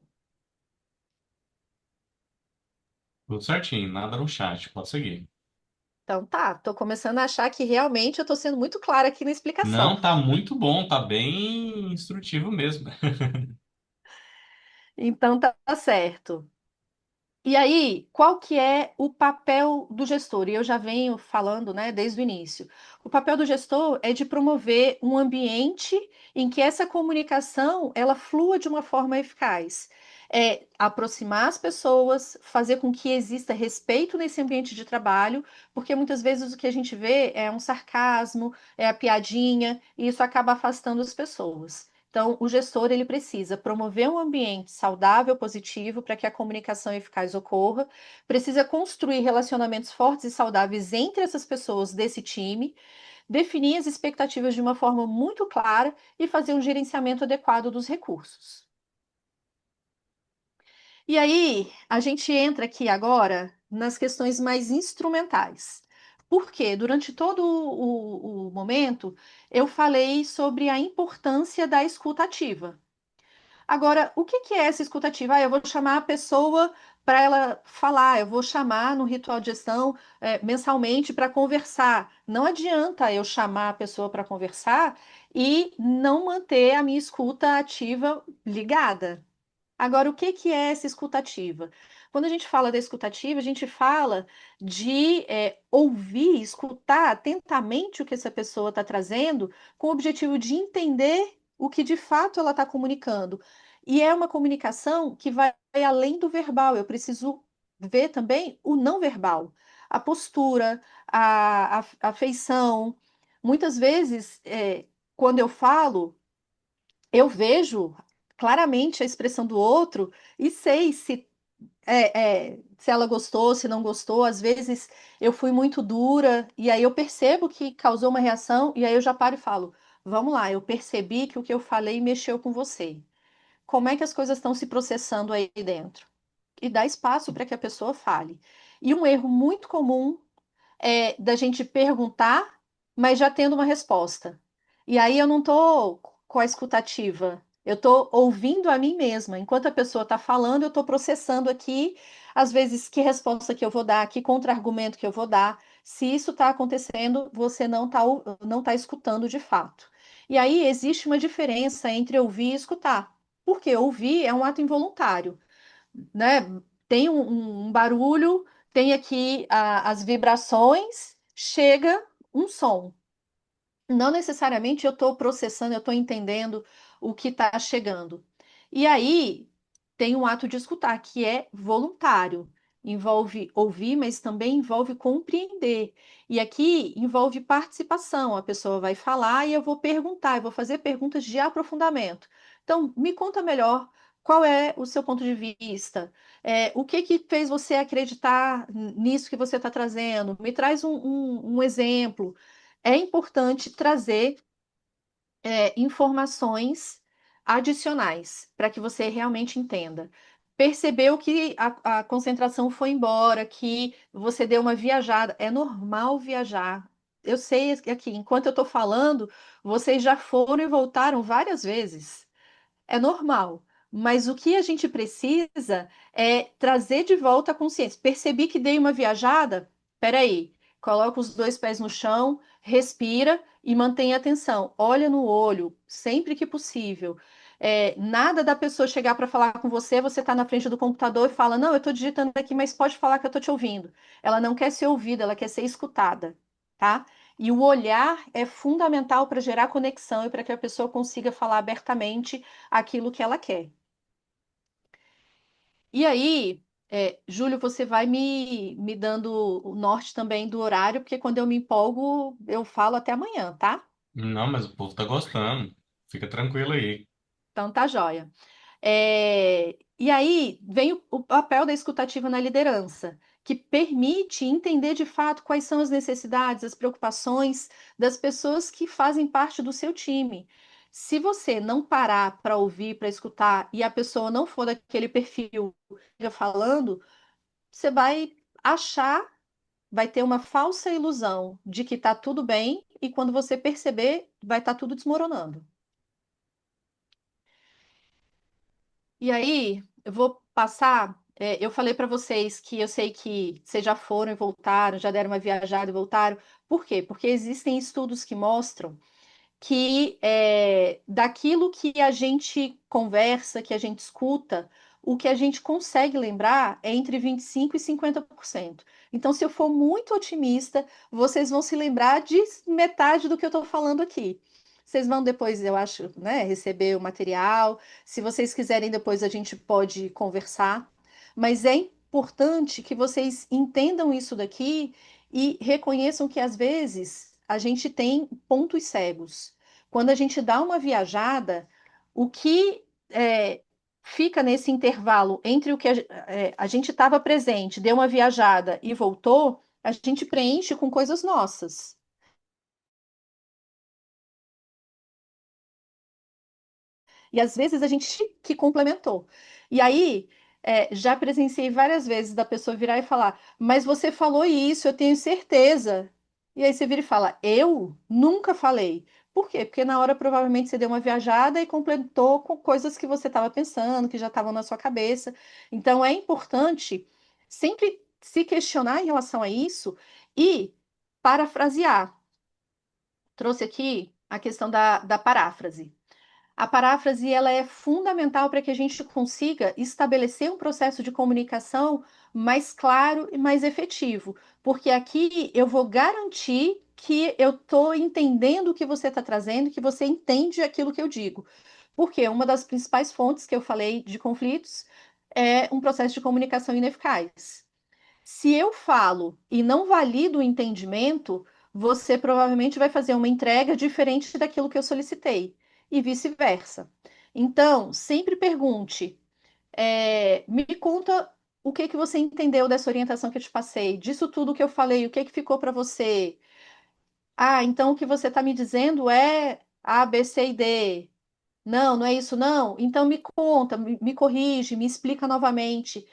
Tudo certinho, nada no chat, pode seguir. Então tá, tô começando a achar que realmente eu tô sendo muito clara aqui na Não, explicação. tá muito bom, tá bem instrutivo mesmo. Então tá certo. E aí, qual que é o papel do gestor? E eu já venho falando, né, desde o início. O papel do gestor é de promover um ambiente em que essa comunicação ela flua de uma forma eficaz. É aproximar as pessoas, fazer com que exista respeito nesse ambiente de trabalho, porque muitas vezes o que a gente vê é um sarcasmo, é a piadinha, e isso acaba afastando as pessoas. Então, o gestor ele precisa promover um ambiente saudável, positivo, para que a comunicação eficaz ocorra, precisa construir relacionamentos fortes e saudáveis entre essas pessoas desse time, definir as expectativas de uma forma muito clara e fazer um gerenciamento adequado dos recursos. E aí, a gente entra aqui agora nas questões mais instrumentais. Porque durante todo o momento eu falei sobre a importância da escuta ativa. Agora, o que é essa escuta ativa? Eu vou chamar a pessoa para ela falar, eu vou chamar no ritual de gestão mensalmente para conversar. Não adianta eu chamar a pessoa para conversar e não manter a minha escuta ativa ligada. Agora, o que é essa escutativa? Quando a gente fala da escutativa, a gente fala de ouvir, escutar atentamente o que essa pessoa está trazendo, com o objetivo de entender o que de fato ela está comunicando. E é uma comunicação que vai além do verbal. Eu preciso ver também o não verbal, a postura, a feição. Muitas vezes, quando eu falo, eu vejo claramente a expressão do outro e sei se ela gostou, se não gostou. Às vezes eu fui muito dura e aí eu percebo que causou uma reação e aí eu já paro e falo: vamos lá, eu percebi que o que eu falei mexeu com você. Como é que as coisas estão se processando aí dentro? E dá espaço para que a pessoa fale. E um erro muito comum da gente perguntar, mas já tendo uma resposta. E aí eu não estou com a escutativa, eu estou ouvindo a mim mesma. Enquanto a pessoa está falando, eu estou processando aqui, às vezes, que resposta que eu vou dar, que contra-argumento que eu vou dar. Se isso está acontecendo, você não tá escutando de fato. E aí existe uma diferença entre ouvir e escutar. Porque ouvir é um ato involuntário, né? Tem um barulho, tem aqui as vibrações, chega um som. Não necessariamente eu estou processando, eu estou entendendo o que está chegando. E aí tem um ato de escutar, que é voluntário. Envolve ouvir, mas também envolve compreender. E aqui envolve participação. A pessoa vai falar e eu vou perguntar, eu vou fazer perguntas de aprofundamento. Então, me conta melhor qual é o seu ponto de vista. O que que fez você acreditar nisso que você está trazendo? Me traz um exemplo. É importante trazer informações adicionais para que você realmente entenda. Percebeu que a concentração foi embora, que você deu uma viajada. É normal viajar. Eu sei que aqui, enquanto eu estou falando, vocês já foram e voltaram várias vezes. É normal. Mas o que a gente precisa é trazer de volta a consciência. Percebi que dei uma viajada? Peraí, coloca os dois pés no chão, respira e mantém a atenção. Olha no olho, sempre que possível. Nada da pessoa chegar para falar com você, você está na frente do computador e fala: Não, eu estou digitando aqui, mas pode falar que eu estou te ouvindo. Ela não quer ser ouvida, ela quer ser escutada, tá? E o olhar é fundamental para gerar conexão e para que a pessoa consiga falar abertamente aquilo que ela quer. E aí, Júlio, você vai me dando o norte também do horário, porque quando eu me empolgo, eu falo até amanhã, tá? Não, mas o povo tá gostando. Fica tranquilo aí. Então tá joia. E aí vem o papel da escutativa na liderança, que permite entender de fato quais são as necessidades, as preocupações das pessoas que fazem parte do seu time. Se você não parar para ouvir, para escutar, e a pessoa não for daquele perfil que fica falando, você vai achar, vai ter uma falsa ilusão de que está tudo bem, e quando você perceber, vai estar tudo desmoronando. E aí, eu vou passar. Eu falei para vocês que eu sei que vocês já foram e voltaram, já deram uma viajada e voltaram. Por quê? Porque existem estudos que mostram que daquilo que a gente conversa, que a gente escuta, o que a gente consegue lembrar é entre 25% e 50%. Então, se eu for muito otimista, vocês vão se lembrar de metade do que eu estou falando aqui. Vocês vão depois, eu acho, né, receber o material. Se vocês quiserem, depois a gente pode conversar. Mas é importante que vocês entendam isso daqui e reconheçam que às vezes a gente tem pontos cegos. Quando a gente dá uma viajada, o que fica nesse intervalo entre o que a gente estava presente, deu uma viajada e voltou, a gente preenche com coisas nossas. E às vezes a gente que complementou. E aí, já presenciei várias vezes da pessoa virar e falar: Mas você falou isso, eu tenho certeza. E aí você vira e fala: Eu nunca falei. Por quê? Porque na hora provavelmente você deu uma viajada e completou com coisas que você estava pensando, que já estavam na sua cabeça. Então é importante sempre se questionar em relação a isso e parafrasear. Trouxe aqui a questão da paráfrase. A paráfrase ela é fundamental para que a gente consiga estabelecer um processo de comunicação mais claro e mais efetivo, porque aqui eu vou garantir que eu estou entendendo o que você está trazendo, que você entende aquilo que eu digo. Porque uma das principais fontes que eu falei de conflitos é um processo de comunicação ineficaz. Se eu falo e não valido o entendimento, você provavelmente vai fazer uma entrega diferente daquilo que eu solicitei, e vice-versa. Então, sempre pergunte, me conta o que que você entendeu dessa orientação que eu te passei, disso tudo que eu falei, o que que ficou para você? Ah, então o que você está me dizendo é A, B, C e D. Não, não é isso, não. Então me conta, me corrige, me explica novamente.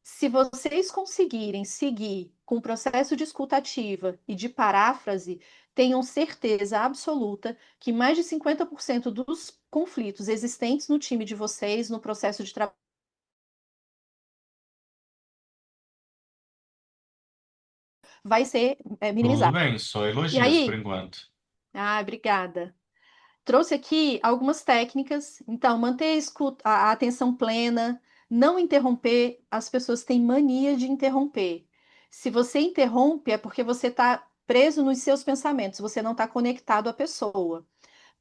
Se vocês conseguirem seguir com o processo de escutativa e de paráfrase, tenham certeza absoluta que mais de 50% dos conflitos existentes no time de vocês, no processo de trabalho, vai ser Tudo minimizado. bem, só E elogios por aí, enquanto. obrigada. Trouxe aqui algumas técnicas. Então, manter a atenção plena, não interromper. As pessoas têm mania de interromper. Se você interrompe, é porque você está preso nos seus pensamentos, você não está conectado à pessoa.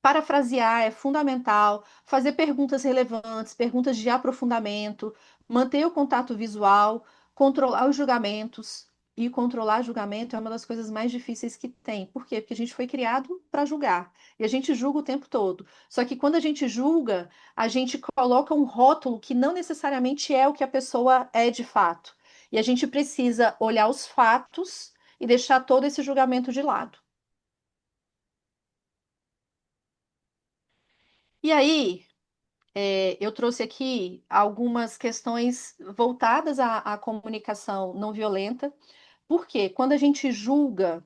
Parafrasear é fundamental, fazer perguntas relevantes, perguntas de aprofundamento, manter o contato visual, controlar os julgamentos. E controlar julgamento é uma das coisas mais difíceis que tem. Por quê? Porque a gente foi criado para julgar. E a gente julga o tempo todo. Só que quando a gente julga, a gente coloca um rótulo que não necessariamente é o que a pessoa é de fato. E a gente precisa olhar os fatos e deixar todo esse julgamento de lado. E aí, eu trouxe aqui algumas questões voltadas à comunicação não violenta, porque quando a gente julga,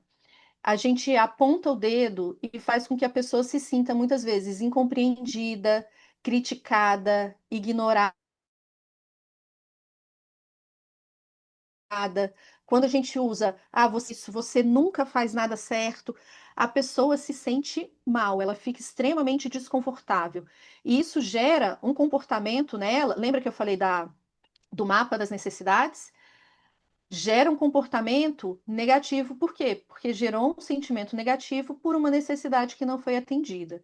a gente aponta o dedo e faz com que a pessoa se sinta muitas vezes incompreendida, criticada, ignorada. Quando a gente usa, você nunca faz nada certo, a pessoa se sente mal, ela fica extremamente desconfortável. E isso gera um comportamento nela. Lembra que eu falei do mapa das necessidades? Gera um comportamento negativo. Por quê? Porque gerou um sentimento negativo por uma necessidade que não foi atendida.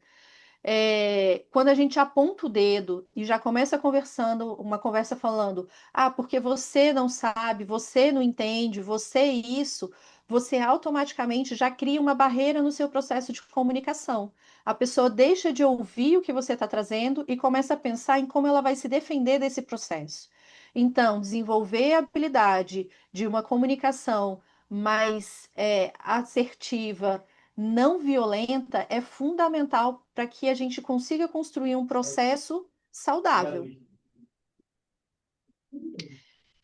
Quando a gente aponta o dedo e já começa conversando, uma conversa falando, porque você não sabe, você não entende, você isso, você automaticamente já cria uma barreira no seu processo de comunicação. A pessoa deixa de ouvir o que você está trazendo e começa a pensar em como ela vai se defender desse processo. Então, desenvolver a habilidade de uma comunicação mais assertiva, não violenta é fundamental para que a gente consiga construir um processo saudável.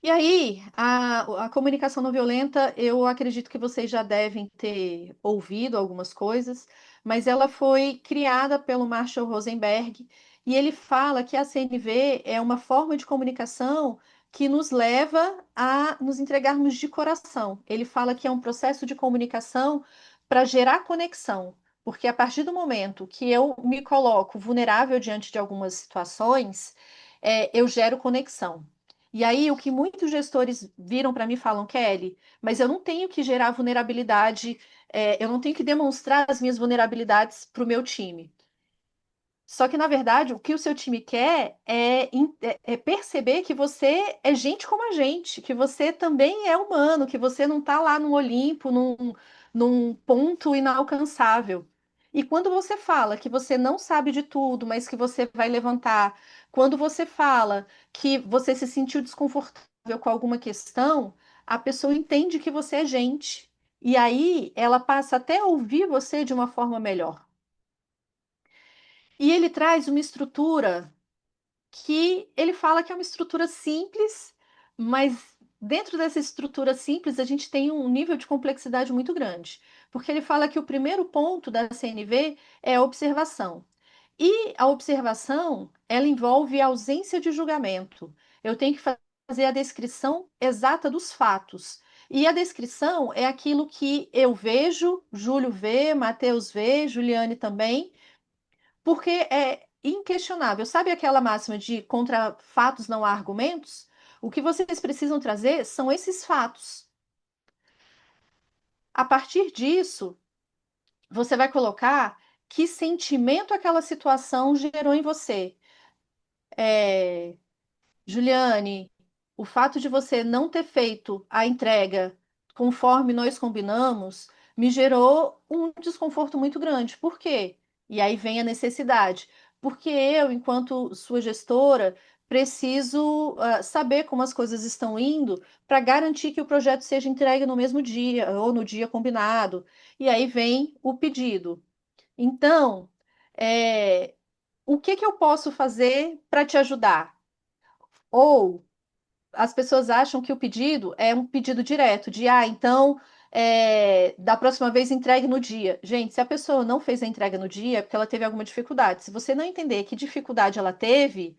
E aí, a comunicação não violenta, eu acredito que vocês já devem ter ouvido algumas coisas, mas ela foi criada pelo Marshall Rosenberg e ele fala que a CNV é uma forma de comunicação que nos leva a nos entregarmos de coração. Ele fala que é um processo de comunicação para gerar conexão, porque a partir do momento que eu me coloco vulnerável diante de algumas situações, eu gero conexão. E aí, o que muitos gestores viram para mim e falam, Kelly, mas eu não tenho que gerar vulnerabilidade, eu não tenho que demonstrar as minhas vulnerabilidades para o meu time. Só que, na verdade, o que o seu time quer é perceber que você é gente como a gente, que você também é humano, que você não está lá no Olimpo, num ponto inalcançável. E quando você fala que você não sabe de tudo, mas que você vai levantar, quando você fala que você se sentiu desconfortável com alguma questão, a pessoa entende que você é gente. E aí ela passa até a ouvir você de uma forma melhor. E ele traz uma estrutura que ele fala que é uma estrutura simples, mas dentro dessa estrutura simples a gente tem um nível de complexidade muito grande, porque ele fala que o primeiro ponto da CNV é a observação. E a observação, ela envolve a ausência de julgamento. Eu tenho que fazer a descrição exata dos fatos. E a descrição é aquilo que eu vejo, Júlio vê, Mateus vê, Juliane também, porque é inquestionável. Sabe aquela máxima de contra fatos não há argumentos? O que vocês precisam trazer são esses fatos. A partir disso, você vai colocar que sentimento aquela situação gerou em você. É, Juliane, o fato de você não ter feito a entrega conforme nós combinamos me gerou um desconforto muito grande. Por quê? E aí vem a necessidade. Porque eu, enquanto sua gestora, preciso saber como as coisas estão indo para garantir que o projeto seja entregue no mesmo dia ou no dia combinado. E aí vem o pedido. Então, é, o que que eu posso fazer para te ajudar? Ou as pessoas acham que o pedido é um pedido direto, de então da próxima vez entregue no dia. Gente, se a pessoa não fez a entrega no dia, é porque ela teve alguma dificuldade. Se você não entender que dificuldade ela teve,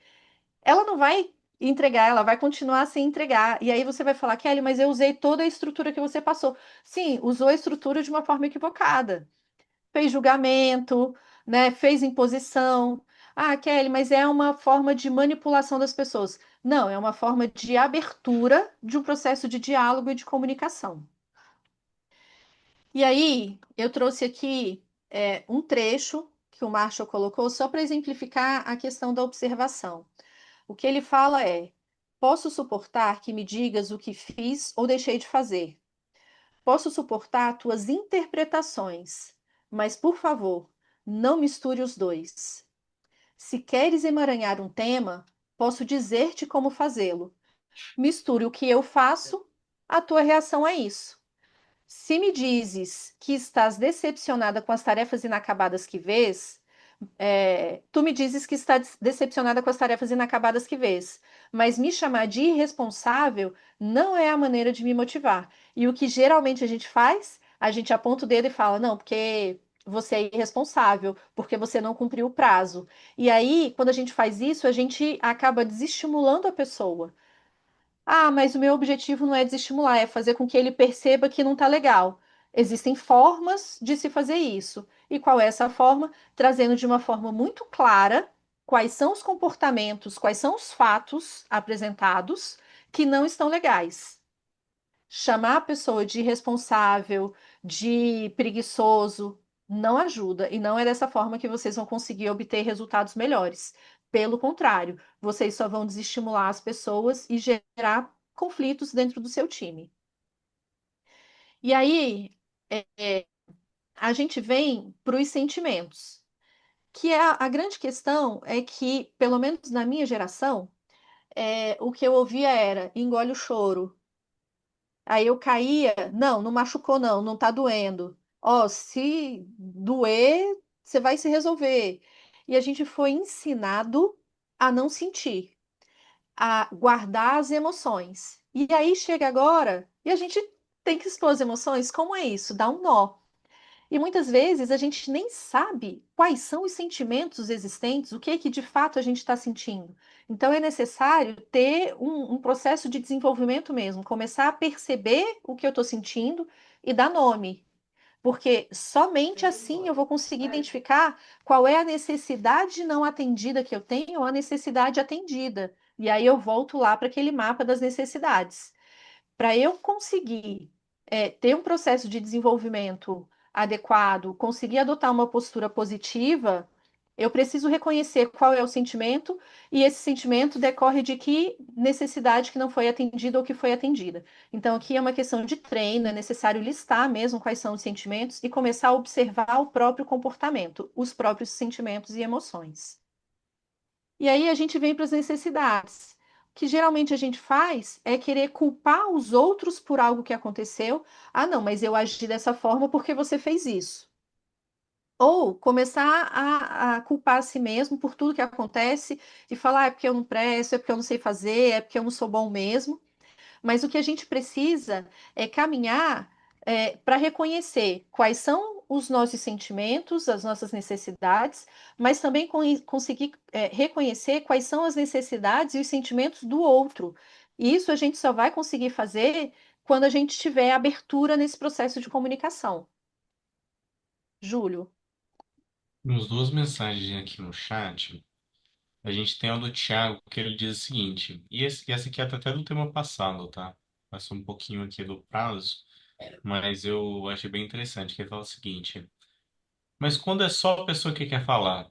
ela não vai entregar, ela vai continuar sem entregar. E aí você vai falar, Kelly, mas eu usei toda a estrutura que você passou. Sim, usou a estrutura de uma forma equivocada, fez julgamento, né, fez imposição. Ah, Kelly, mas é uma forma de manipulação das pessoas. Não, é uma forma de abertura de um processo de diálogo e de comunicação. E aí, eu trouxe aqui um trecho que o Marshall colocou só para exemplificar a questão da observação. O que ele fala é: posso suportar que me digas o que fiz ou deixei de fazer. Posso suportar tuas interpretações, mas, por favor, não misture os dois. Se queres emaranhar um tema, posso dizer-te como fazê-lo. Misture o que eu faço, a tua reação é isso. Se me dizes que estás decepcionada com as tarefas inacabadas que vês, tu me dizes que está decepcionada com as tarefas inacabadas que vês, mas me chamar de irresponsável não é a maneira de me motivar. E o que geralmente a gente faz? A gente aponta o dedo e fala, não, porque você é irresponsável, porque você não cumpriu o prazo. E aí, quando a gente faz isso, a gente acaba desestimulando a pessoa. Ah, mas o meu objetivo não é desestimular, é fazer com que ele perceba que não está legal. Existem formas de se fazer isso. E qual é essa forma? Trazendo de uma forma muito clara quais são os comportamentos, quais são os fatos apresentados que não estão legais. Chamar a pessoa de irresponsável, de preguiçoso, não ajuda. E não é dessa forma que vocês vão conseguir obter resultados melhores. Pelo contrário, vocês só vão desestimular as pessoas e gerar conflitos dentro do seu time. E aí, a gente vem para os sentimentos, que é a grande questão é que, pelo menos na minha geração, o que eu ouvia era engole o choro. Aí eu caía, não, não machucou não, não tá doendo. Ó, se doer, você vai se resolver. E a gente foi ensinado a não sentir, a guardar as emoções. E aí chega agora e a gente tem que expor as emoções. Como é isso? Dá um nó. E muitas vezes a gente nem sabe quais são os sentimentos existentes, o que é que de fato a gente está sentindo. Então é necessário ter um processo de desenvolvimento mesmo, começar a perceber o que eu estou sentindo e dar nome. Porque somente assim eu vou conseguir identificar qual é a necessidade não atendida que eu tenho ou a necessidade atendida. E aí eu volto lá para aquele mapa das necessidades. Para eu conseguir ter um processo de desenvolvimento adequado, conseguir adotar uma postura positiva, Eu preciso reconhecer qual é o sentimento e esse sentimento decorre de que necessidade que não foi atendida ou que foi atendida. Então, aqui é uma questão de treino, é necessário listar mesmo quais são os sentimentos e começar a observar o próprio comportamento, os próprios sentimentos e emoções. E aí a gente vem para as necessidades. O que geralmente a gente faz é querer culpar os outros por algo que aconteceu. Ah, não, mas eu agi dessa forma porque você fez isso. Ou começar a culpar a si mesmo por tudo que acontece e falar, "Ah, é porque eu não presto, é porque eu não sei fazer, é porque eu não sou bom mesmo." Mas o que a gente precisa é caminhar para reconhecer quais são os nossos sentimentos, as nossas necessidades, mas também conseguir reconhecer quais são as necessidades e os sentimentos do outro. E isso a gente só vai conseguir fazer quando a gente tiver abertura nesse processo de comunicação. Júlio. Temos duas mensagens aqui no chat. A gente tem a do Thiago, que ele diz o seguinte, e essa aqui é até do tema passado, tá? Passou um pouquinho aqui do prazo, mas eu achei bem interessante, que ele fala o seguinte, mas quando é só a pessoa que quer falar,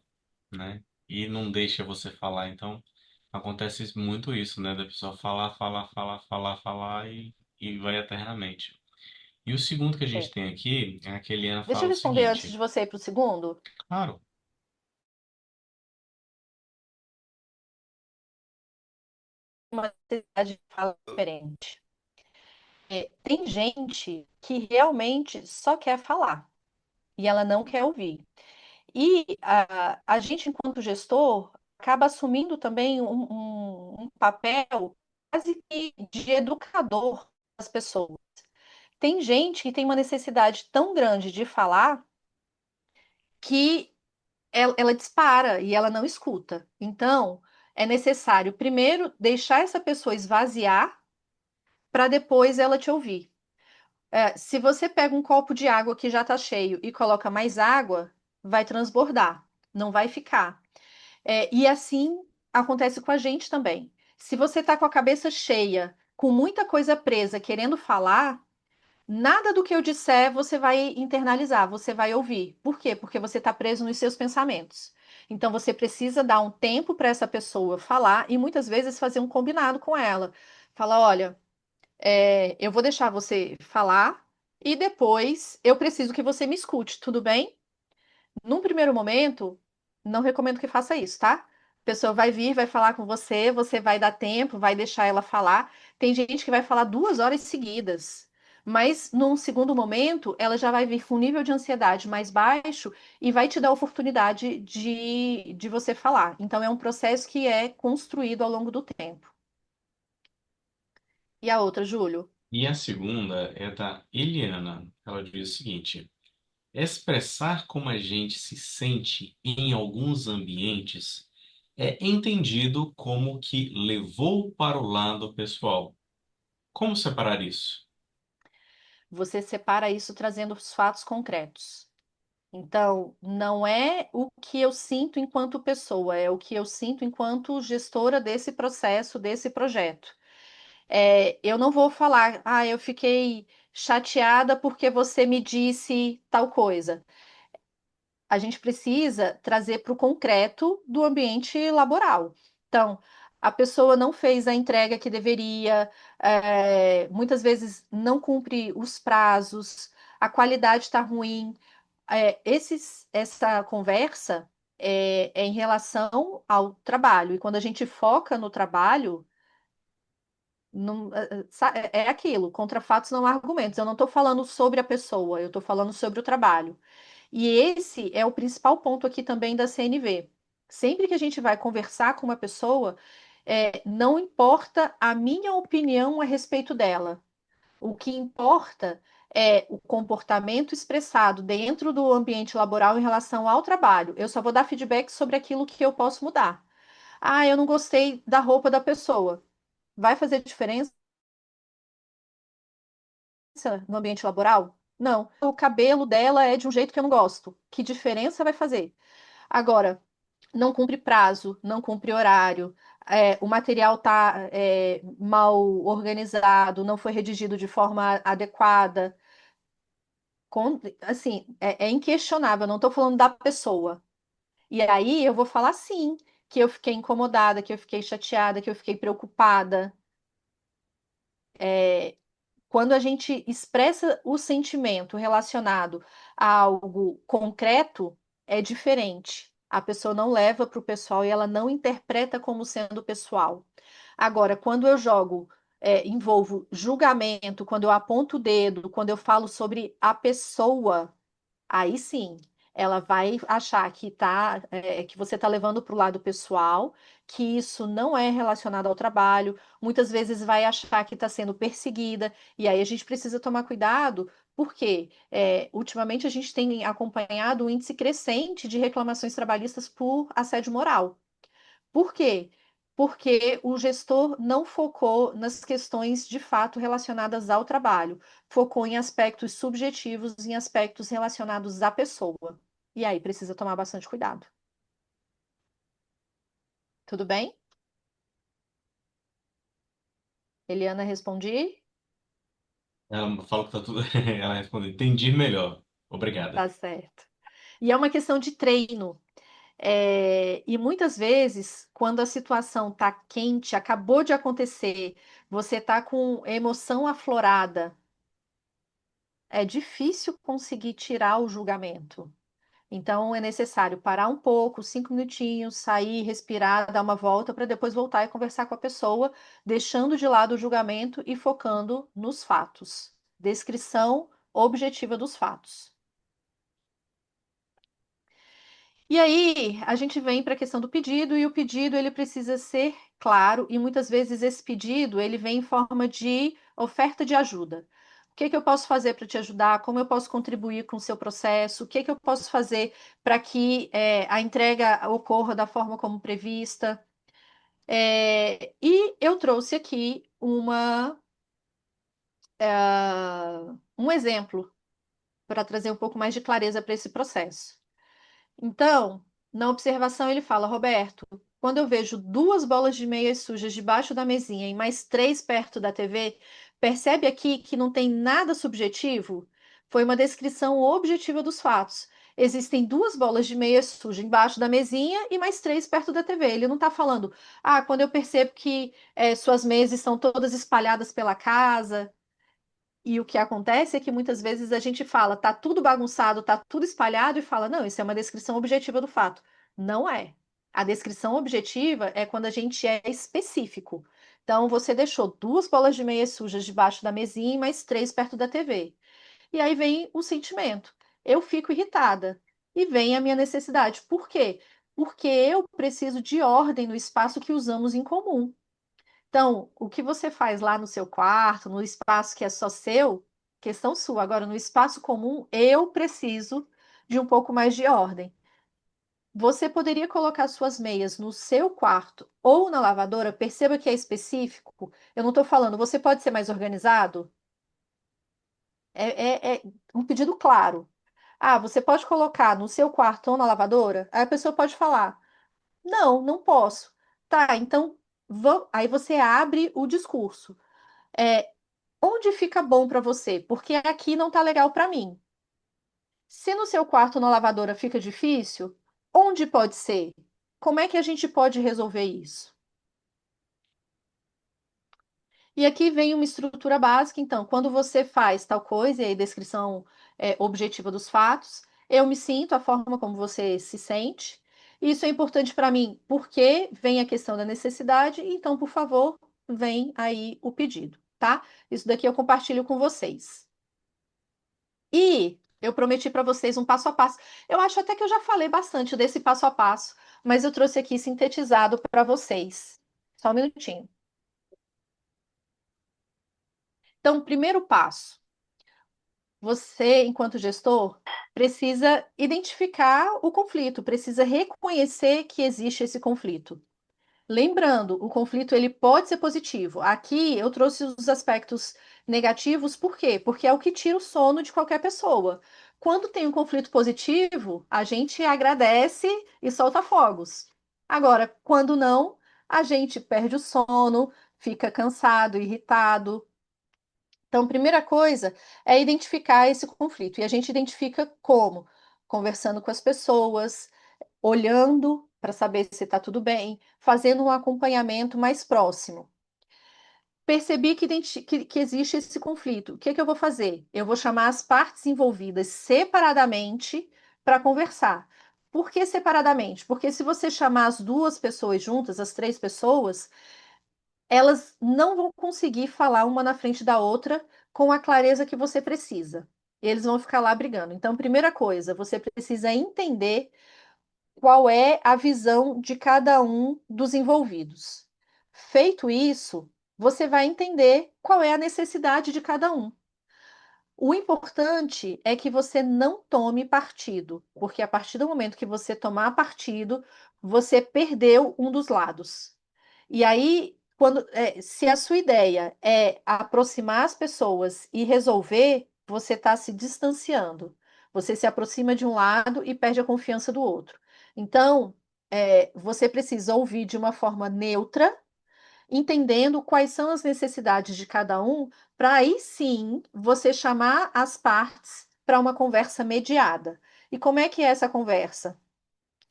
né? E não deixa você falar, então acontece muito isso, né? Da pessoa falar, falar, falar, falar, falar e vai eternamente. E o segundo que a gente É. tem aqui é a que a Eliana Deixa fala eu o responder antes seguinte, de você ir para o segundo. claro, Uma necessidade de fala diferente. Tem gente que realmente só quer falar e ela não quer ouvir. E a gente, enquanto gestor, acaba assumindo também um papel quase que de educador das pessoas. Tem gente que tem uma necessidade tão grande de falar que ela dispara e ela não escuta. Então, é necessário primeiro deixar essa pessoa esvaziar para depois ela te ouvir. Se você pega um copo de água que já está cheio e coloca mais água, vai transbordar, não vai ficar. E assim acontece com a gente também. Se você está com a cabeça cheia, com muita coisa presa, querendo falar, nada do que eu disser você vai internalizar, você vai ouvir. Por quê? Porque você está preso nos seus pensamentos. Então você precisa dar um tempo para essa pessoa falar e muitas vezes fazer um combinado com ela. Fala, olha, eu vou deixar você falar e depois eu preciso que você me escute, tudo bem? Num primeiro momento, não recomendo que faça isso, tá? A pessoa vai vir, vai falar com você, você vai dar tempo, vai deixar ela falar. Tem gente que vai falar 2 horas seguidas, mas num segundo momento, ela já vai vir com um nível de ansiedade mais baixo e vai te dar a oportunidade de você falar. Então, é um processo que é construído ao longo do tempo. E a outra, Júlio? e a segunda é da Eliana. Ela diz o seguinte: expressar como a gente se sente em alguns ambientes é entendido como que levou para o lado pessoal. Como separar isso? Você separa isso trazendo os fatos concretos. Então, não é o que eu sinto enquanto pessoa, é o que eu sinto enquanto gestora desse processo, desse projeto. Eu não vou falar, ah, eu fiquei chateada porque você me disse tal coisa. A gente precisa trazer para o concreto do ambiente laboral. Então, a pessoa não fez a entrega que deveria, muitas vezes não cumpre os prazos, a qualidade está ruim. Essa conversa é em relação ao trabalho. E quando a gente foca no trabalho, é aquilo, contra fatos não há argumentos. Eu não estou falando sobre a pessoa, eu estou falando sobre o trabalho. E esse é o principal ponto aqui também da CNV. Sempre que a gente vai conversar com uma pessoa, não importa a minha opinião a respeito dela. O que importa é o comportamento expressado dentro do ambiente laboral em relação ao trabalho. Eu só vou dar feedback sobre aquilo que eu posso mudar. Ah, eu não gostei da roupa da pessoa. Vai fazer diferença no ambiente laboral? Não. O cabelo dela é de um jeito que eu não gosto. Que diferença vai fazer? Agora, não cumpre prazo, não cumpre horário, o material está mal organizado, não foi redigido de forma adequada. Assim, é inquestionável, não estou falando da pessoa. E aí eu vou falar sim, que eu fiquei incomodada, que eu fiquei chateada, que eu fiquei preocupada. Quando a gente expressa o sentimento relacionado a algo concreto, é diferente. A pessoa não leva para o pessoal e ela não interpreta como sendo pessoal. Agora, quando eu jogo, envolvo julgamento, quando eu aponto o dedo, quando eu falo sobre a pessoa, aí sim, ela vai achar que você está levando para o lado pessoal, que isso não é relacionado ao trabalho, muitas vezes vai achar que está sendo perseguida, e aí a gente precisa tomar cuidado, porque ultimamente a gente tem acompanhado um índice crescente de reclamações trabalhistas por assédio moral. Por quê? Porque o gestor não focou nas questões de fato relacionadas ao trabalho, focou em aspectos subjetivos, em aspectos relacionados à pessoa. E aí precisa tomar bastante cuidado. Tudo bem? Eliana, respondi? Ela falou que tá tudo. Ela respondeu, entendi melhor. Tá Obrigada. certo. E é uma questão de treino. E muitas vezes, quando a situação está quente, acabou de acontecer, você está com emoção aflorada, é difícil conseguir tirar o julgamento. Então, é necessário parar um pouco, 5 minutinhos, sair, respirar, dar uma volta, para depois voltar e conversar com a pessoa, deixando de lado o julgamento e focando nos fatos. Descrição objetiva dos fatos. E aí, a gente vem para a questão do pedido, e o pedido ele precisa ser claro, e muitas vezes esse pedido ele vem em forma de oferta de ajuda. O que que eu posso fazer para te ajudar? Como eu posso contribuir com o seu processo? O que que eu posso fazer para que a entrega ocorra da forma como prevista? E eu trouxe aqui um exemplo para trazer um pouco mais de clareza para esse processo. Então, na observação, ele fala: Roberto, quando eu vejo duas bolas de meias sujas debaixo da mesinha e mais três perto da TV, percebe aqui que não tem nada subjetivo? Foi uma descrição objetiva dos fatos. Existem duas bolas de meia suja embaixo da mesinha e mais três perto da TV. Ele não está falando, quando eu percebo que suas meias estão todas espalhadas pela casa. E o que acontece é que muitas vezes a gente fala, tá tudo bagunçado, tá tudo espalhado, e fala, não, isso é uma descrição objetiva do fato. Não é. A descrição objetiva é quando a gente é específico. Então, você deixou duas bolas de meia sujas debaixo da mesinha e mais três perto da TV. E aí vem o sentimento. Eu fico irritada. E vem a minha necessidade. Por quê? Porque eu preciso de ordem no espaço que usamos em comum. Então, o que você faz lá no seu quarto, no espaço que é só seu, questão sua. Agora, no espaço comum, eu preciso de um pouco mais de ordem. Você poderia colocar suas meias no seu quarto ou na lavadora, perceba que é específico. Eu não estou falando, você pode ser mais organizado? É um pedido claro. Você pode colocar no seu quarto ou na lavadora? Aí a pessoa pode falar: não, não posso. Tá, então aí você abre o discurso. É, Onde fica bom para você? Porque aqui não tá legal para mim. Se no seu quarto na lavadora fica difícil, onde pode ser? Como é que a gente pode resolver isso? E aqui vem uma estrutura básica, então, quando você faz tal coisa, e aí descrição objetiva dos fatos, eu me sinto, a forma como você se sente. Isso é importante para mim, porque vem a questão da necessidade, então, por favor, vem aí o pedido, tá? Isso daqui eu compartilho com vocês. E eu prometi para vocês um passo a passo. Eu acho até que eu já falei bastante desse passo a passo, mas eu trouxe aqui sintetizado para vocês. Só um minutinho. Então, primeiro passo. Você, enquanto gestor, precisa identificar o conflito, precisa reconhecer que existe esse conflito. Lembrando, o conflito ele pode ser positivo. Aqui eu trouxe os aspectos negativos, por quê? Porque é o que tira o sono de qualquer pessoa. Quando tem um conflito positivo, a gente agradece e solta fogos. Agora, quando não, a gente perde o sono, fica cansado, irritado. Então, primeira coisa é identificar esse conflito. E a gente identifica como? Conversando com as pessoas, olhando para saber se está tudo bem, fazendo um acompanhamento mais próximo. Percebi que existe esse conflito. O que que eu vou fazer? Eu vou chamar as partes envolvidas separadamente para conversar. Por que separadamente? Porque se você chamar as duas pessoas juntas, as três pessoas, elas não vão conseguir falar uma na frente da outra com a clareza que você precisa. Eles vão ficar lá brigando. Então, primeira coisa, você precisa entender qual é a visão de cada um dos envolvidos. Feito isso, você vai entender qual é a necessidade de cada um. O importante é que você não tome partido, porque a partir do momento que você tomar partido, você perdeu um dos lados. E aí, se a sua ideia é aproximar as pessoas e resolver, você está se distanciando. Você se aproxima de um lado e perde a confiança do outro. Então, você precisa ouvir de uma forma neutra, entendendo quais são as necessidades de cada um, para aí sim você chamar as partes para uma conversa mediada. E como é que é essa conversa?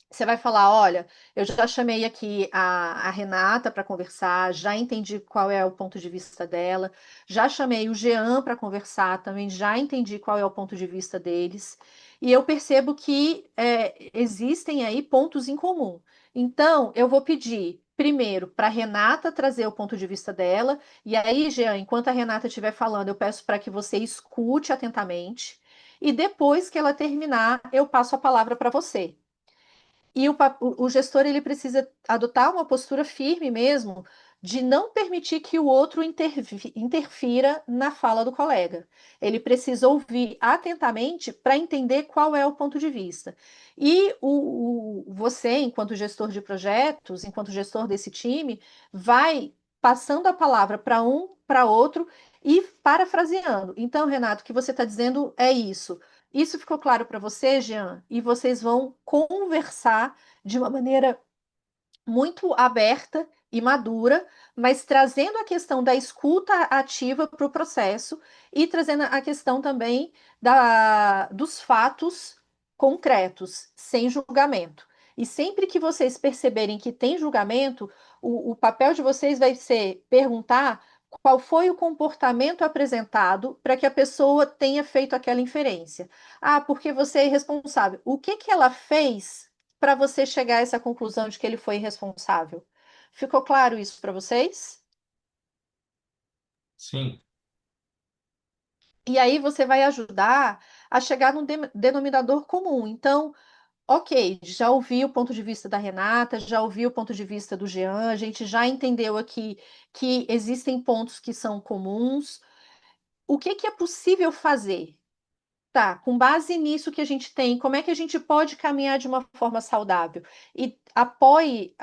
Você vai falar: olha, eu já chamei aqui a Renata para conversar, já entendi qual é o ponto de vista dela, já chamei o Jean para conversar também, já entendi qual é o ponto de vista deles, e eu percebo que existem aí pontos em comum. Então, eu vou pedir primeiro para a Renata trazer o ponto de vista dela, e aí, Jean, enquanto a Renata estiver falando, eu peço para que você escute atentamente, e depois que ela terminar, eu passo a palavra para você. E o gestor ele precisa adotar uma postura firme mesmo de não permitir que o outro interfira na fala do colega. Ele precisa ouvir atentamente para entender qual é o ponto de vista. E você, enquanto gestor de projetos, enquanto gestor desse time, vai passando a palavra para um, para outro e parafraseando. Então, Renato, o que você está dizendo é isso. Isso ficou claro para você, Jean? E vocês vão conversar de uma maneira muito aberta e madura, mas trazendo a questão da escuta ativa para o processo e trazendo a questão também dos fatos concretos, sem julgamento. E sempre que vocês perceberem que tem julgamento, o papel de vocês vai ser perguntar qual foi o comportamento apresentado para que a pessoa tenha feito aquela inferência. Ah, porque você é irresponsável. O que que ela fez para você chegar a essa conclusão de que ele foi irresponsável? Ficou claro isso para vocês? Sim. E aí você vai ajudar a chegar num denominador comum. Então, ok, já ouvi o ponto de vista da Renata, já ouvi o ponto de vista do Jean, a gente já entendeu aqui que existem pontos que são comuns. O que que é possível fazer? Tá, com base nisso que a gente tem, como é que a gente pode caminhar de uma forma saudável? E apoie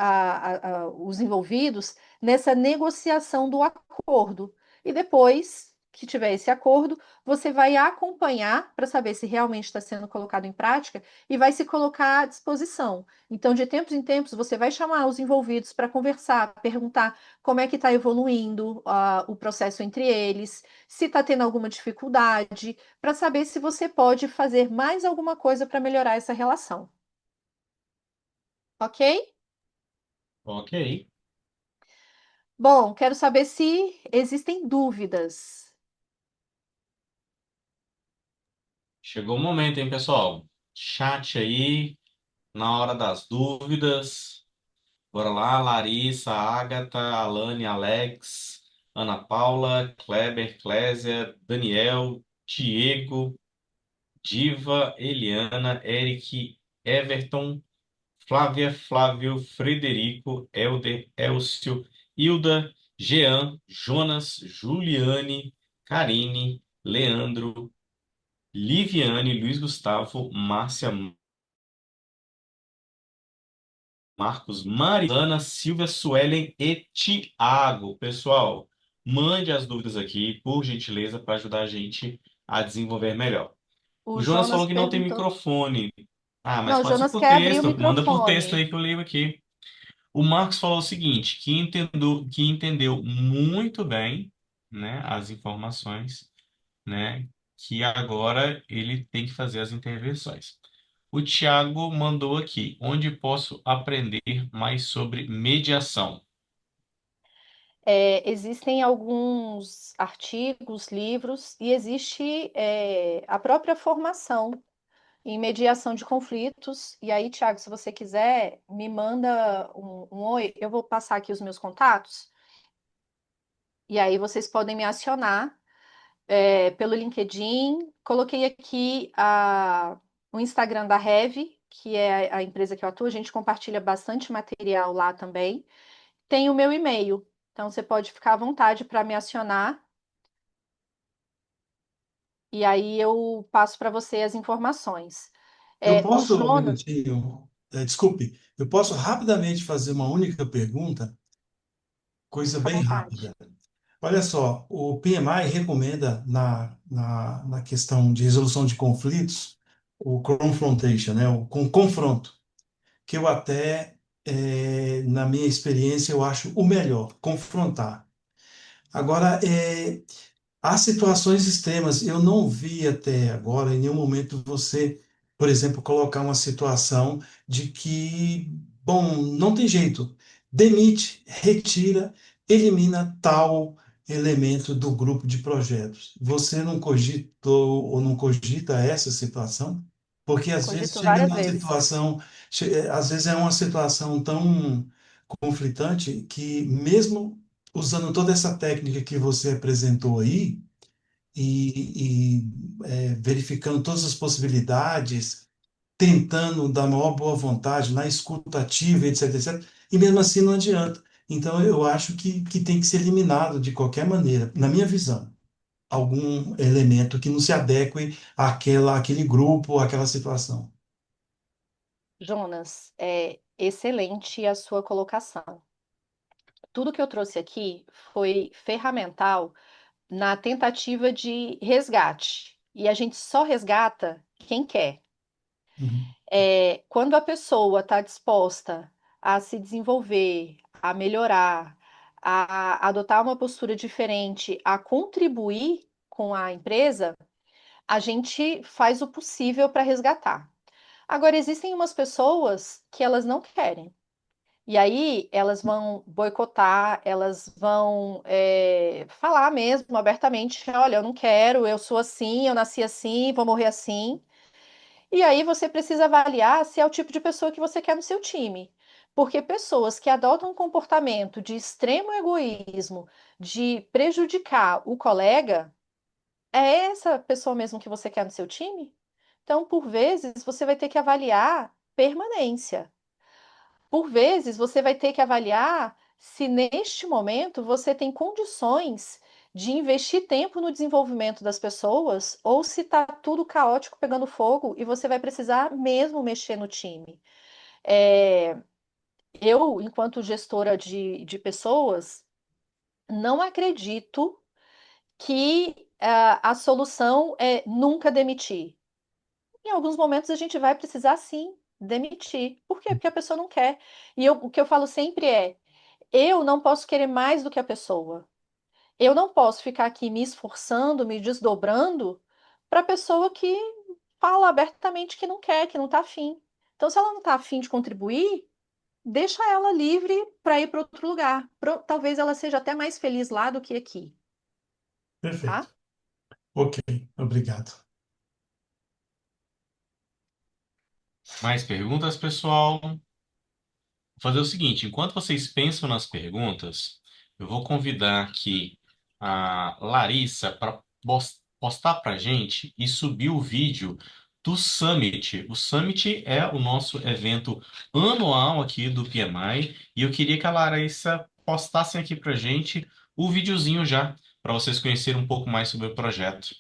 os envolvidos nessa negociação do acordo. E depois que tiver esse acordo, você vai acompanhar para saber se realmente está sendo colocado em prática e vai se colocar à disposição. Então, de tempos em tempos, você vai chamar os envolvidos para conversar, perguntar como é que está evoluindo, o processo entre eles, se está tendo alguma dificuldade para saber se você pode fazer mais alguma coisa para melhorar essa relação. Ok? Ok. Bom, quero saber se existem dúvidas. Chegou o momento, hein, pessoal? Chat aí, na hora das dúvidas. Bora lá, Larissa, Agatha, Alane, Alex, Ana Paula, Kleber, Clésia, Daniel, Diego, Diva, Eliana, Eric, Everton, Flávia, Flávio, Frederico, Elder, Elcio, Hilda, Jean, Jonas, Juliane, Karine, Leandro, Liviane, Luiz Gustavo, Márcia, Marcos, Mariana, Silvia, Suelen e Tiago. Pessoal, mande as dúvidas aqui, por gentileza, para ajudar a gente a desenvolver melhor. O O Jonas Jonas falou que não tem perguntou. microfone. Ah, mas Não, o pode ser Jonas por quer abrir o texto. Manda por texto microfone. aí que eu leio aqui. O Marcos falou o seguinte, que entendeu muito bem, né, as informações, né, que agora ele tem que fazer as intervenções. O Tiago mandou aqui, onde posso aprender mais sobre mediação? Existem alguns artigos, livros, e existe a própria formação em mediação de conflitos. E aí, Tiago, se você quiser, me manda um oi. Eu vou passar aqui os meus contatos, e aí vocês podem me acionar pelo LinkedIn. Coloquei aqui o Instagram da Rev, que é a empresa que eu atuo. A gente compartilha bastante material lá também. Tem o meu e-mail, então você pode ficar à vontade para me acionar. E aí eu passo para você as informações. Eu O posso, um Jonas, minutinho, desculpe, eu posso rapidamente fazer uma única pergunta, coisa fica à bem vontade. rápida. Olha só, o PMI recomenda na questão de resolução de conflitos o confrontation, né, o confronto, que eu até, na minha experiência, eu acho o melhor, confrontar. Agora, há situações extremas. Eu não vi até agora, em nenhum momento, você, por exemplo, colocar uma situação de que, bom, não tem jeito, demite, retira, elimina tal elemento do grupo de projetos. Você não cogitou ou não cogita essa situação? Porque às vezes Cogito chega várias numa vezes. situação, às vezes é uma situação tão conflitante que mesmo usando toda essa técnica que você apresentou aí verificando todas as possibilidades, tentando dar maior boa vontade na escuta ativa, etc, etc, e mesmo assim não adianta. Então eu acho que tem que ser eliminado de qualquer maneira, na minha visão, algum elemento que não se adeque àquele grupo, àquela situação. Jonas, é excelente a sua colocação. Tudo que eu trouxe aqui foi ferramental na tentativa de resgate. E a gente só resgata quem quer. Uhum. Quando a pessoa está disposta a se desenvolver, a melhorar, a adotar uma postura diferente, a contribuir com a empresa, a gente faz o possível para resgatar. Agora, existem umas pessoas que elas não querem. E aí elas vão boicotar, elas vão falar mesmo abertamente: olha, eu não quero, eu sou assim, eu nasci assim, vou morrer assim. E aí você precisa avaliar se é o tipo de pessoa que você quer no seu time. Porque pessoas que adotam um comportamento de extremo egoísmo, de prejudicar o colega, é essa pessoa mesmo que você quer no seu time? Então, por vezes, você vai ter que avaliar permanência. Por vezes, você vai ter que avaliar se neste momento você tem condições de investir tempo no desenvolvimento das pessoas ou se está tudo caótico pegando fogo e você vai precisar mesmo mexer no time. É, eu, enquanto gestora de pessoas, não acredito que a solução é nunca demitir. Em alguns momentos a gente vai precisar sim demitir. Por quê? Porque a pessoa não quer. O que eu falo sempre é: eu não posso querer mais do que a pessoa. Eu não posso ficar aqui me esforçando, me desdobrando para a pessoa que fala abertamente que não quer, que não está afim. Então, se ela não está afim de contribuir, deixa ela livre para ir para outro lugar. Talvez ela seja até mais feliz lá do que aqui, Perfeito. tá? Ok, obrigado. Mais perguntas, pessoal? Vou fazer o seguinte, enquanto vocês pensam nas perguntas, eu vou convidar aqui a Larissa para postar para gente e subir o vídeo do Summit. O Summit é o nosso evento anual aqui do PMI e eu queria que a Larissa postasse aqui para gente o videozinho já, para vocês conhecerem um pouco mais sobre o projeto.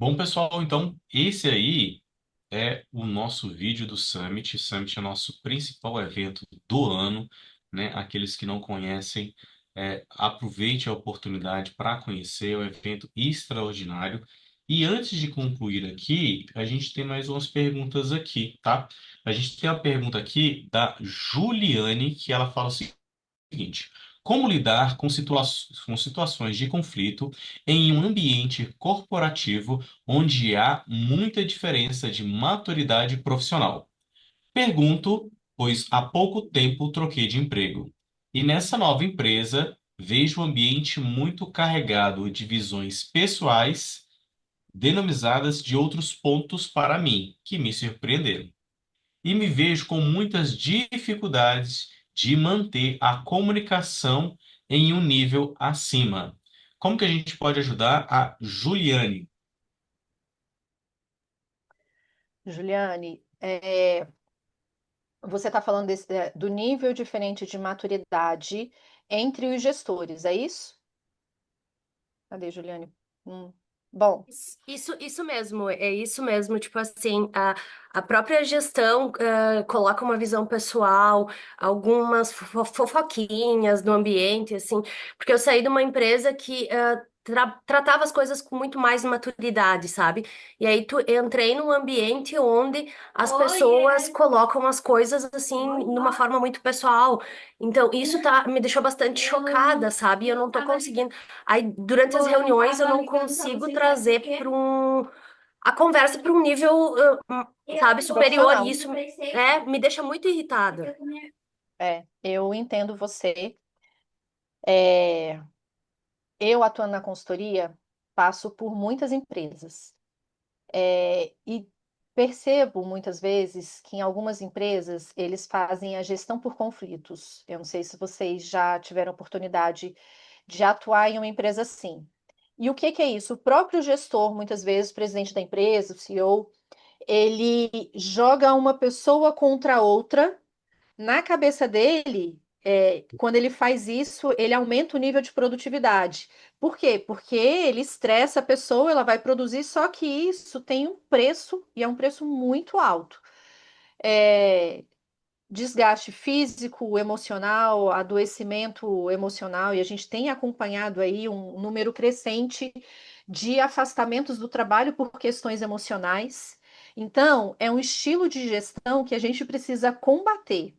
Bom, pessoal, então esse aí é o nosso vídeo do Summit. O Summit é o nosso principal evento do ano, né? Aqueles que não conhecem, aproveite a oportunidade para conhecer, é um evento extraordinário. E antes de concluir aqui, a gente tem mais umas perguntas aqui, tá? A gente tem uma pergunta aqui da Juliane, que ela fala o seguinte: como lidar com situações de conflito em um ambiente corporativo onde há muita diferença de maturidade profissional? Pergunto, pois há pouco tempo troquei de emprego. E nessa nova empresa vejo um ambiente muito carregado de visões pessoais, dinamizadas de outros pontos para mim, que me surpreenderam e me vejo com muitas dificuldades de manter a comunicação em um nível acima. Como que a gente pode ajudar a Juliane? Juliane, você está falando do nível diferente de maturidade entre os gestores, é isso? Cadê, Juliane? Hum. Bom, Isso mesmo, é isso mesmo. Tipo assim, a própria gestão coloca uma visão pessoal, algumas fofoquinhas no ambiente, assim, porque eu saí de uma empresa que tratava as coisas com muito mais maturidade, sabe? E aí entrei num ambiente onde as pessoas colocam as coisas assim, numa forma muito pessoal. Então, isso me deixou bastante chocada, sabe? Eu não tô conseguindo. Aí, durante as reuniões, eu não consigo trazer a conversa para um nível, sabe, superior. profissional. E isso me deixa muito irritada. Eu entendo você. É, eu, atuando na consultoria, passo por muitas empresas. E percebo muitas vezes que em algumas empresas eles fazem a gestão por conflitos. Eu não sei se vocês já tiveram oportunidade de atuar em uma empresa assim. E o que que é isso? O próprio gestor, muitas vezes, o presidente da empresa, o CEO, ele joga uma pessoa contra outra. Na cabeça dele, quando ele faz isso, ele aumenta o nível de produtividade. Por quê? Porque ele estressa a pessoa, ela vai produzir, só que isso tem um preço, e é um preço muito alto. É, desgaste físico, emocional, adoecimento emocional, e a gente tem acompanhado aí um número crescente de afastamentos do trabalho por questões emocionais. Então, é um estilo de gestão que a gente precisa combater.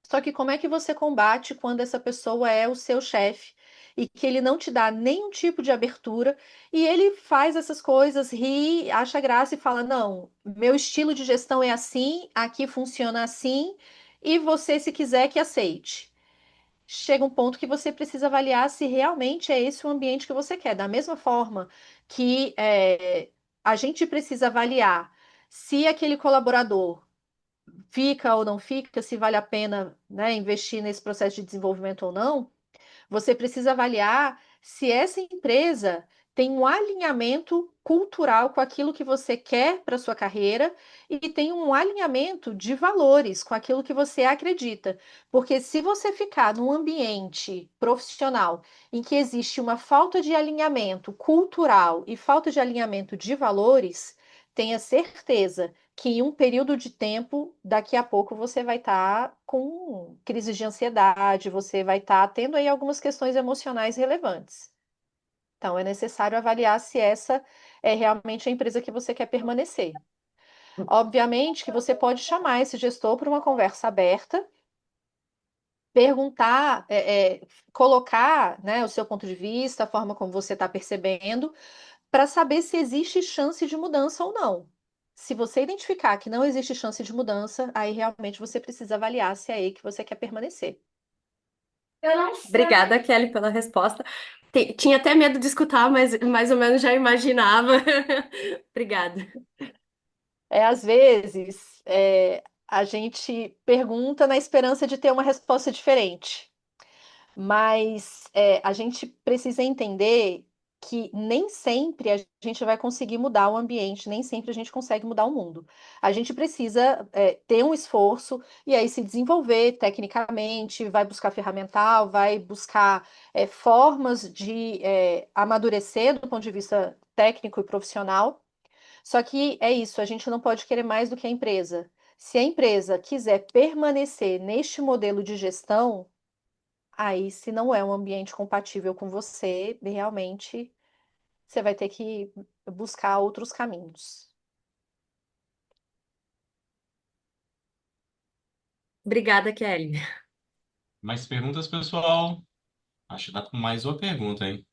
Só que como é que você combate quando essa pessoa é o seu chefe e que ele não te dá nenhum tipo de abertura e ele faz essas coisas, ri, acha graça e fala: Não, meu estilo de gestão é assim, aqui funciona assim, e você, se quiser, que aceite. Chega um ponto que você precisa avaliar se realmente é esse o ambiente que você quer. Da mesma forma que a gente precisa avaliar se aquele colaborador fica ou não fica, se vale a pena, né, investir nesse processo de desenvolvimento ou não, você precisa avaliar se essa empresa tem um alinhamento cultural com aquilo que você quer para sua carreira e tem um alinhamento de valores com aquilo que você acredita. Porque se você ficar num ambiente profissional em que existe uma falta de alinhamento cultural e falta de alinhamento de valores, tenha certeza que em um período de tempo, daqui a pouco você vai estar com crise de ansiedade, você vai estar tendo aí algumas questões emocionais relevantes. Então, é necessário avaliar se essa é realmente a empresa que você quer permanecer. Obviamente que você pode chamar esse gestor para uma conversa aberta, perguntar, colocar, né, o seu ponto de vista, a forma como você está percebendo, para saber se existe chance de mudança ou não. Se você identificar que não existe chance de mudança, aí realmente você precisa avaliar se é aí que você quer permanecer. Obrigada, Kelly, pela resposta. Tinha até medo de escutar, mas mais ou menos já imaginava. Obrigada. Às vezes, a gente pergunta na esperança de ter uma resposta diferente. Mas a gente precisa entender que nem sempre a gente vai conseguir mudar o ambiente, nem sempre a gente consegue mudar o mundo. A gente precisa ter um esforço e aí se desenvolver tecnicamente, vai buscar ferramental, vai buscar formas de amadurecer do ponto de vista técnico e profissional. Só que é isso, a gente não pode querer mais do que a empresa. Se a empresa quiser permanecer neste modelo de gestão, aí se não é um ambiente compatível com você, realmente você vai ter que buscar outros caminhos. Obrigada, Kelly. Mais perguntas, pessoal? Acho que dá para mais uma pergunta, hein?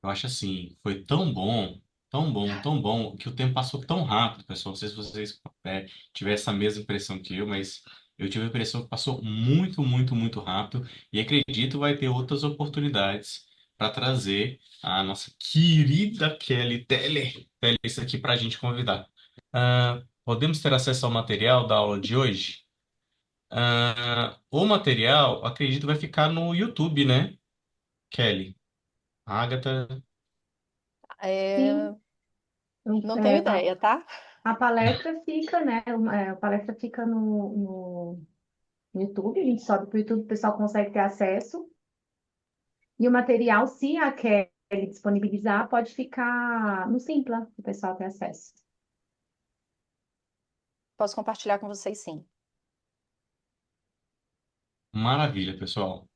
Eu acho assim, foi tão bom, tão bom, tão bom, que o tempo passou tão rápido, pessoal. Não sei se vocês tiveram essa mesma impressão que eu, mas eu tive a impressão que passou muito, muito, muito rápido. E acredito vai ter outras oportunidades para trazer a nossa querida Kelly Teller isso aqui para a gente convidar. Podemos ter acesso ao material da aula de hoje? O material, acredito, vai ficar no YouTube, né, Kelly? Agatha. É, Sim, não tenho é, ideia, tá? a palestra fica, né? A palestra fica no YouTube, a gente sobe para o YouTube, o pessoal consegue ter acesso. E o material, se a Kelly disponibilizar, pode ficar no Simpla, o pessoal ter acesso. Posso compartilhar com vocês, sim. Maravilha, pessoal.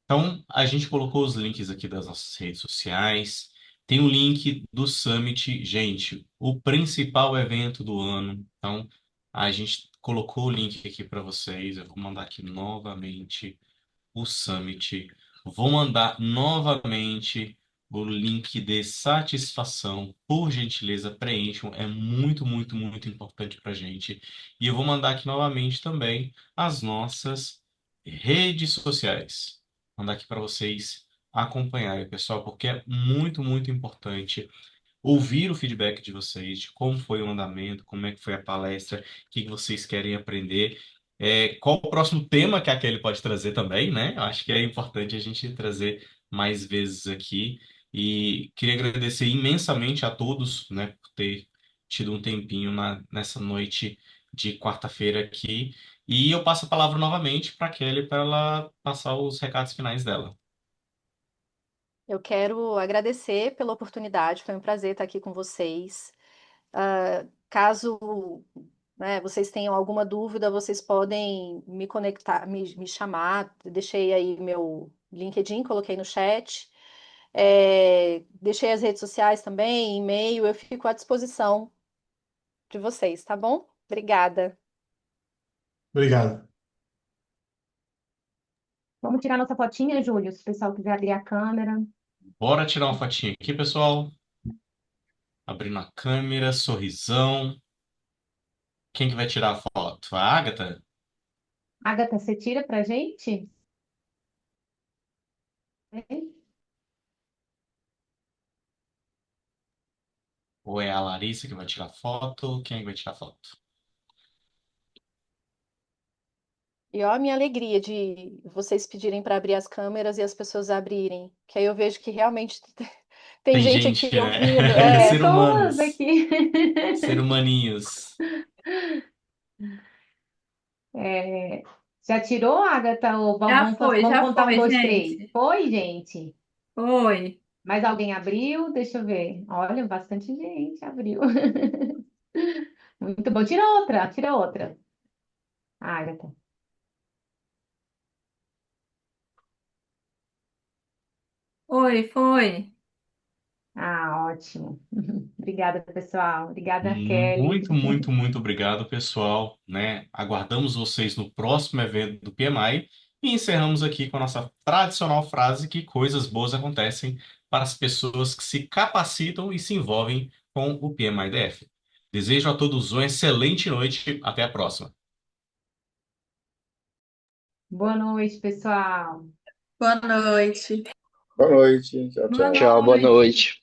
Então, a gente colocou os links aqui das nossas redes sociais. Tem o link do Summit, gente, o principal evento do ano. Então, a gente colocou o link aqui para vocês. Eu vou mandar aqui novamente o Summit. Vou mandar novamente o link de satisfação. Por gentileza, preencham. É muito, muito, muito importante para a gente. E eu vou mandar aqui novamente também as nossas redes sociais. Mandar aqui para vocês acompanharem, pessoal, porque é muito, muito importante ouvir o feedback de vocês, de como foi o andamento, como é que foi a palestra, o que que vocês querem aprender, qual o próximo tema que a Kelly pode trazer também, né? Eu acho que é importante a gente trazer mais vezes aqui. E queria agradecer imensamente a todos, né, por ter tido um tempinho nessa noite de quarta-feira aqui. E eu passo a palavra novamente para a Kelly para ela passar os recados finais dela. Eu quero agradecer pela oportunidade, foi um prazer estar aqui com vocês. Caso, né, vocês tenham alguma dúvida, vocês podem me conectar, me chamar. Deixei aí meu LinkedIn, coloquei no chat. Deixei as redes sociais também, e-mail, eu fico à disposição de vocês, tá bom? Obrigada. Obrigado. Vamos tirar nossa fotinha, Júlio, se o pessoal quiser abrir a câmera. Bora tirar uma fotinha aqui, pessoal. Abrindo a câmera, sorrisão. Quem que vai tirar a foto? A Agatha? Agatha, você tira pra gente? Ou é a Larissa que vai tirar a foto? Quem é que vai tirar a foto? E ó, a minha alegria de vocês pedirem para abrir as câmeras e as pessoas abrirem, que aí eu vejo que realmente tem Tem gente aqui gente, né? ouvindo. Tem Ser pessoas humanos. aqui. Ser humaninhos. É, já tirou, Agatha? Ou Já foi, vamos já contar um, foi, dois, três. gente. Foi, gente? Foi. Mais alguém abriu? Deixa eu ver. Olha, bastante gente abriu. Muito bom. Tira outra, tira outra. Agatha. Foi, foi. Ah, ótimo. Obrigada, pessoal. Obrigada, Kelly. Muito, muito, muito obrigado, pessoal, né? Aguardamos vocês no próximo evento do PMI e encerramos aqui com a nossa tradicional frase que coisas boas acontecem para as pessoas que se capacitam e se envolvem com o PMI-DF. Desejo a todos uma excelente noite. Até a próxima. Boa noite, pessoal. Boa noite. Boa noite. Tchau, Boa tchau. Tchau, boa noite. noite.